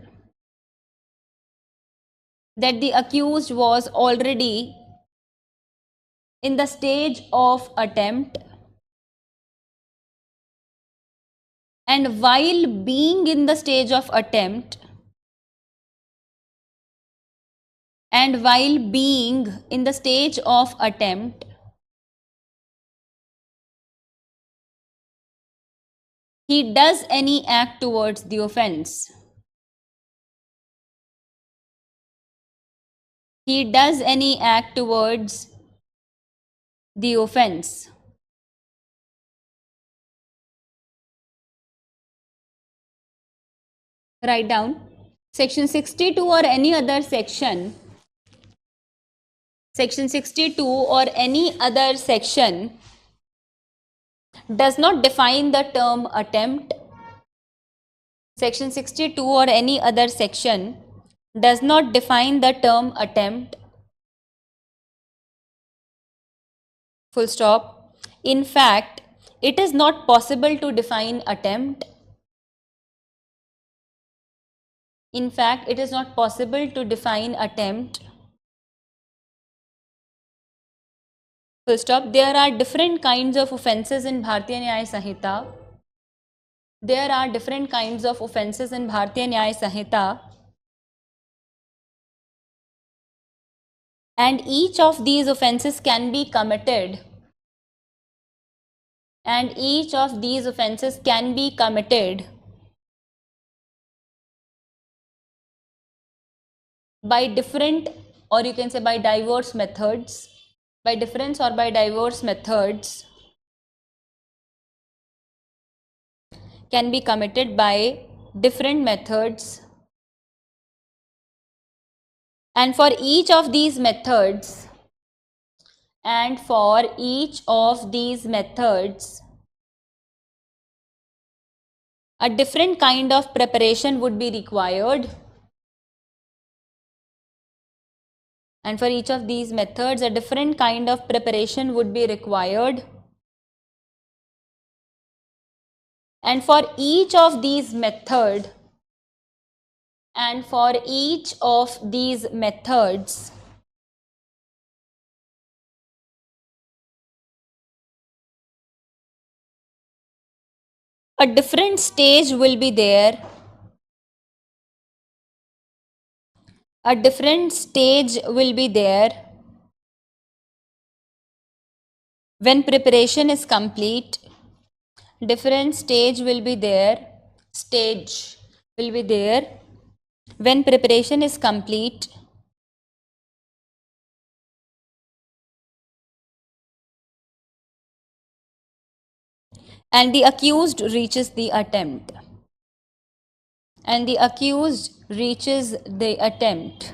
that the accused was already in the stage of attempt, and while being in the stage of attempt, and while being in the stage of attempt, he does any act towards the offense. He does any act towards the offense. Write down section 62 or any other section. Section 62 or any other section does not define the term attempt. Section 62 or any other section does not define the term attempt. Full stop. In fact, it is not possible to define attempt. In fact, it is not possible to define attempt. Full stop. There are different kinds of offences in Bharatiya Nyaya Sanhita. There are different kinds of offences in Bharatiya Nyaya Sanhita. And each of these offences can be committed. And each of these offences can be committed by different, or you can say by diverse methods, by different or by diverse methods, can be committed by different methods, and for each of these methods, and for each of these methods, a different kind of preparation would be required. And for each of these methods, a different kind of preparation would be required. And for each of these methods, and for each of these methods, a different stage will be there. A different stage will be there When preparation is complete, different stage will be there. Stage will be there. When preparation is complete, and the accused reaches the attempt. And the accused reaches the attempt.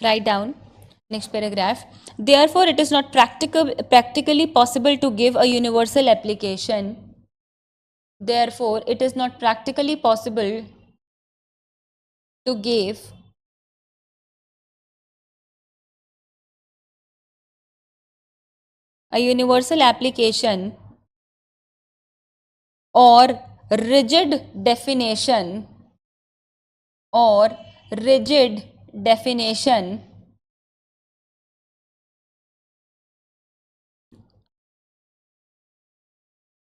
Write down. Next paragraph. Therefore, it is not practically possible to give a universal application. Therefore, it is not practically possible to give a universal application or rigid definition or rigid definition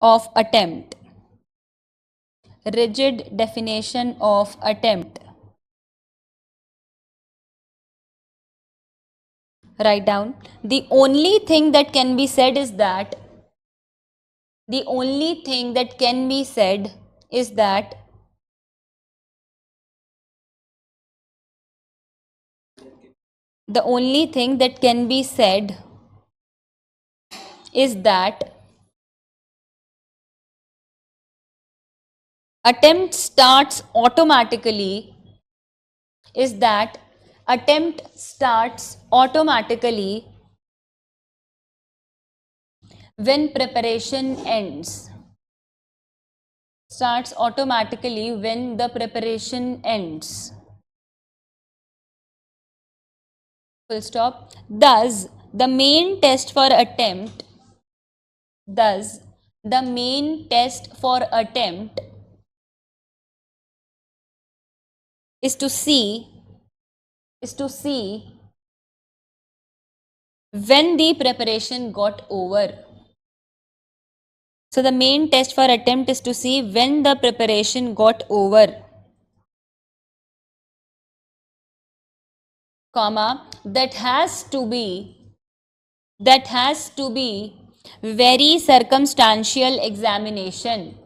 of attempt. Rigid definition of attempt. Write down. The only thing that can be said is that the only thing that can be said is that the only thing that can be said is that attempt starts automatically is that attempt starts automatically when preparation ends. Starts automatically when the preparation ends. Full stop. Thus, the main test for attempt is to see when the preparation got over. So the main test for attempt is to see when the preparation got over. Comma, that has to be very circumstantial examination.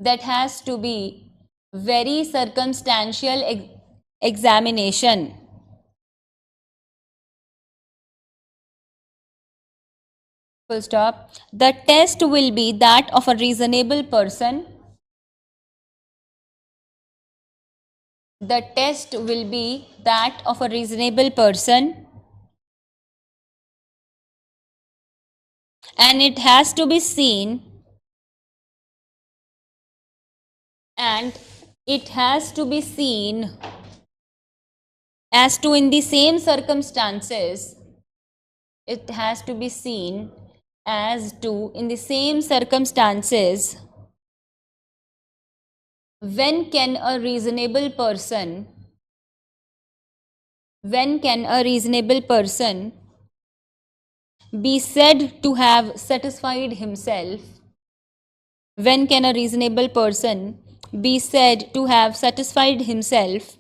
That has to be very circumstantial examination. Full stop. The test will be that of a reasonable person. The test will be that of a reasonable person. And it has to be seen as to in the same circumstances. It has to be seen as to in the same circumstances when can a reasonable person be said to have satisfied himself? When can a reasonable person be said to have satisfied himself?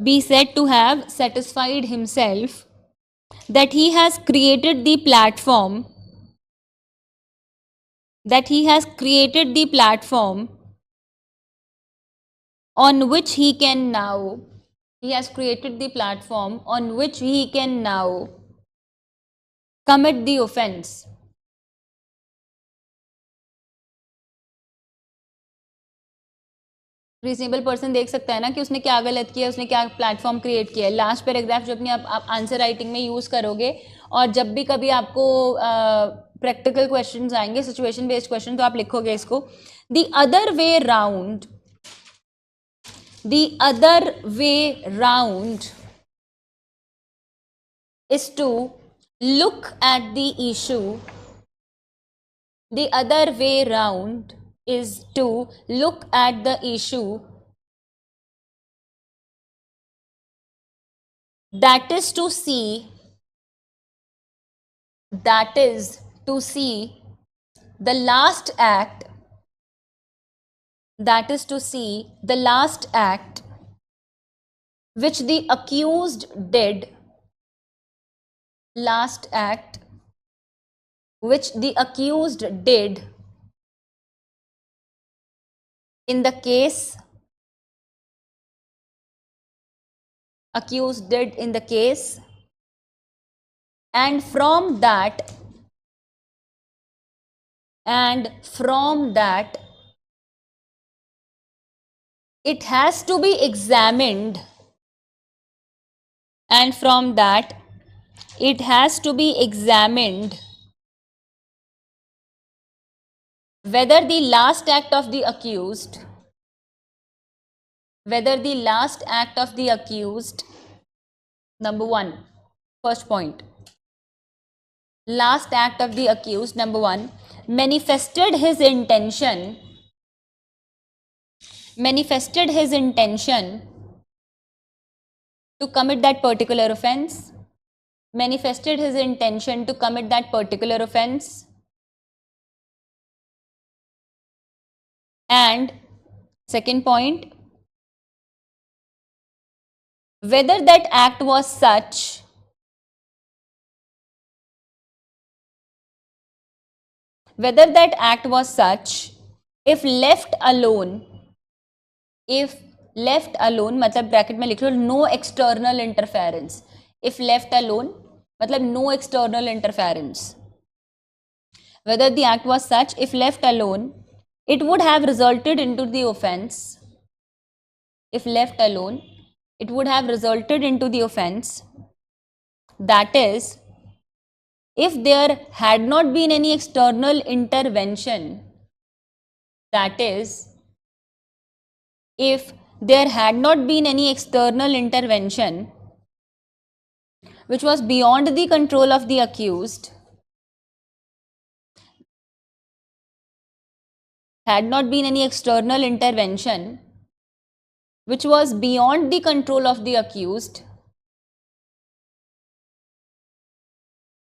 Be said to have satisfied himself that he has created the platform on which he can now commit the offense. Reasonable person देख सकता है ना कि उसने क्या गलत किया, उसने क्या प्लेटफॉर्म क्रिएट किया है. लास्ट पैराग्राफ जो अपनी आप आंसर राइटिंग में यूज़ करोगे और जब भी कभी आपको प्रैक्टिकल क्वेश्चंस आएंगे, सिचुएशन बेस्ड क्वेश्चन, तो आप लिखोगे इसको. The other way round is to look at the issue. The other way round is to look at the issue, that is to see the last act that is to see the last act which the accused did, last act which the accused did in the case, accused did in the case, and from that it has to be examined, and from that it has to be examined whether the last act of the accused, number one, first point, last act of the accused, number one, manifested his intention to commit that particular offense, and second point, whether that act was such if left alone, मतलब bracket में लिख लो no external interference, if left alone मतलब no external interference, whether the act was such if left alone it would have resulted into the offense, that is, if there had not been any external intervention, which was beyond the control of the accused,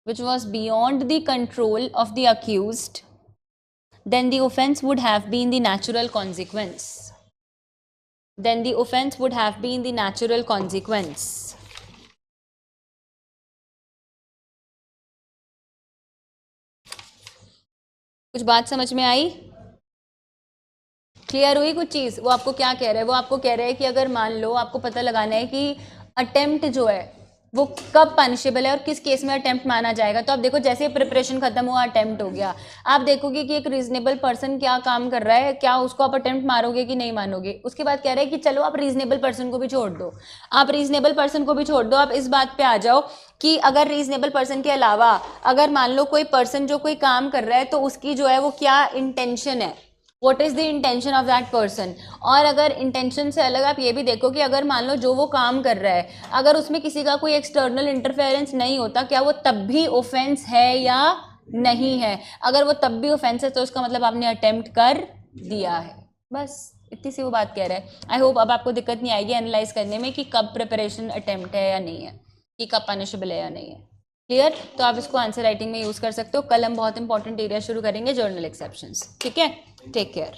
which was beyond the control of the accused, then the offense would have been the natural consequence. कुछ बात समझ में आई? Clear हुई कुछ चीज? वो आपको क्या कह रहा है? वो आपको कह रहा है कि अगर मान लो आपको पता लगाना है कि अटेम्प्ट जो है वो कब पनिशेबल है और किस केस में अटेम्प्ट माना जाएगा, तो आप देखो जैसे प्रिपरेशन खत्म हुआ अटेम्प्ट हो गया, आप देखोगे कि एक रीजनेबल पर्सन क्या काम कर रहा है, क्या उसको आप अटेम्प्ट मारोगे कि नहीं मानोगे। उसके बाद कह रहे हैं कि चलो आप रीजनेबल पर्सन को भी छोड़ दो, आप इस बात पे आ जाओ कि अगर रीजनेबल पर्सन के अलावा अगर मान लो कोई पर्सन जो कोई काम कर रहा है तो उसकी जो है वो क्या इंटेंशन है, What is the intention of that person? और अगर इंटेंशन से अलग आप ये भी देखो कि अगर मान लो जो वो काम कर रहा है अगर उसमें किसी का कोई एक्सटर्नल इंटरफेरेंस नहीं होता, क्या वो तब भी ऑफेंस है या नहीं है? अगर वो तब भी ऑफेंस है तो उसका मतलब आपने अटेम्प्ट कर दिया है। बस इतनी सी वो बात कह रहा है। आई होप अब आपको दिक्कत नहीं आएगी एनालाइज करने में कि कब प्रिपरेशन अटेम्प्ट है या नहीं है, कि कब पनिशेबल है या नहीं है। क्लियर? तो आप इसको आंसर राइटिंग में यूज कर सकते हो। कल हम बहुत इंपॉर्टेंट एरिया शुरू करेंगे, जर्नल एक्सेप्शंस। ठीक है, टेक केयर।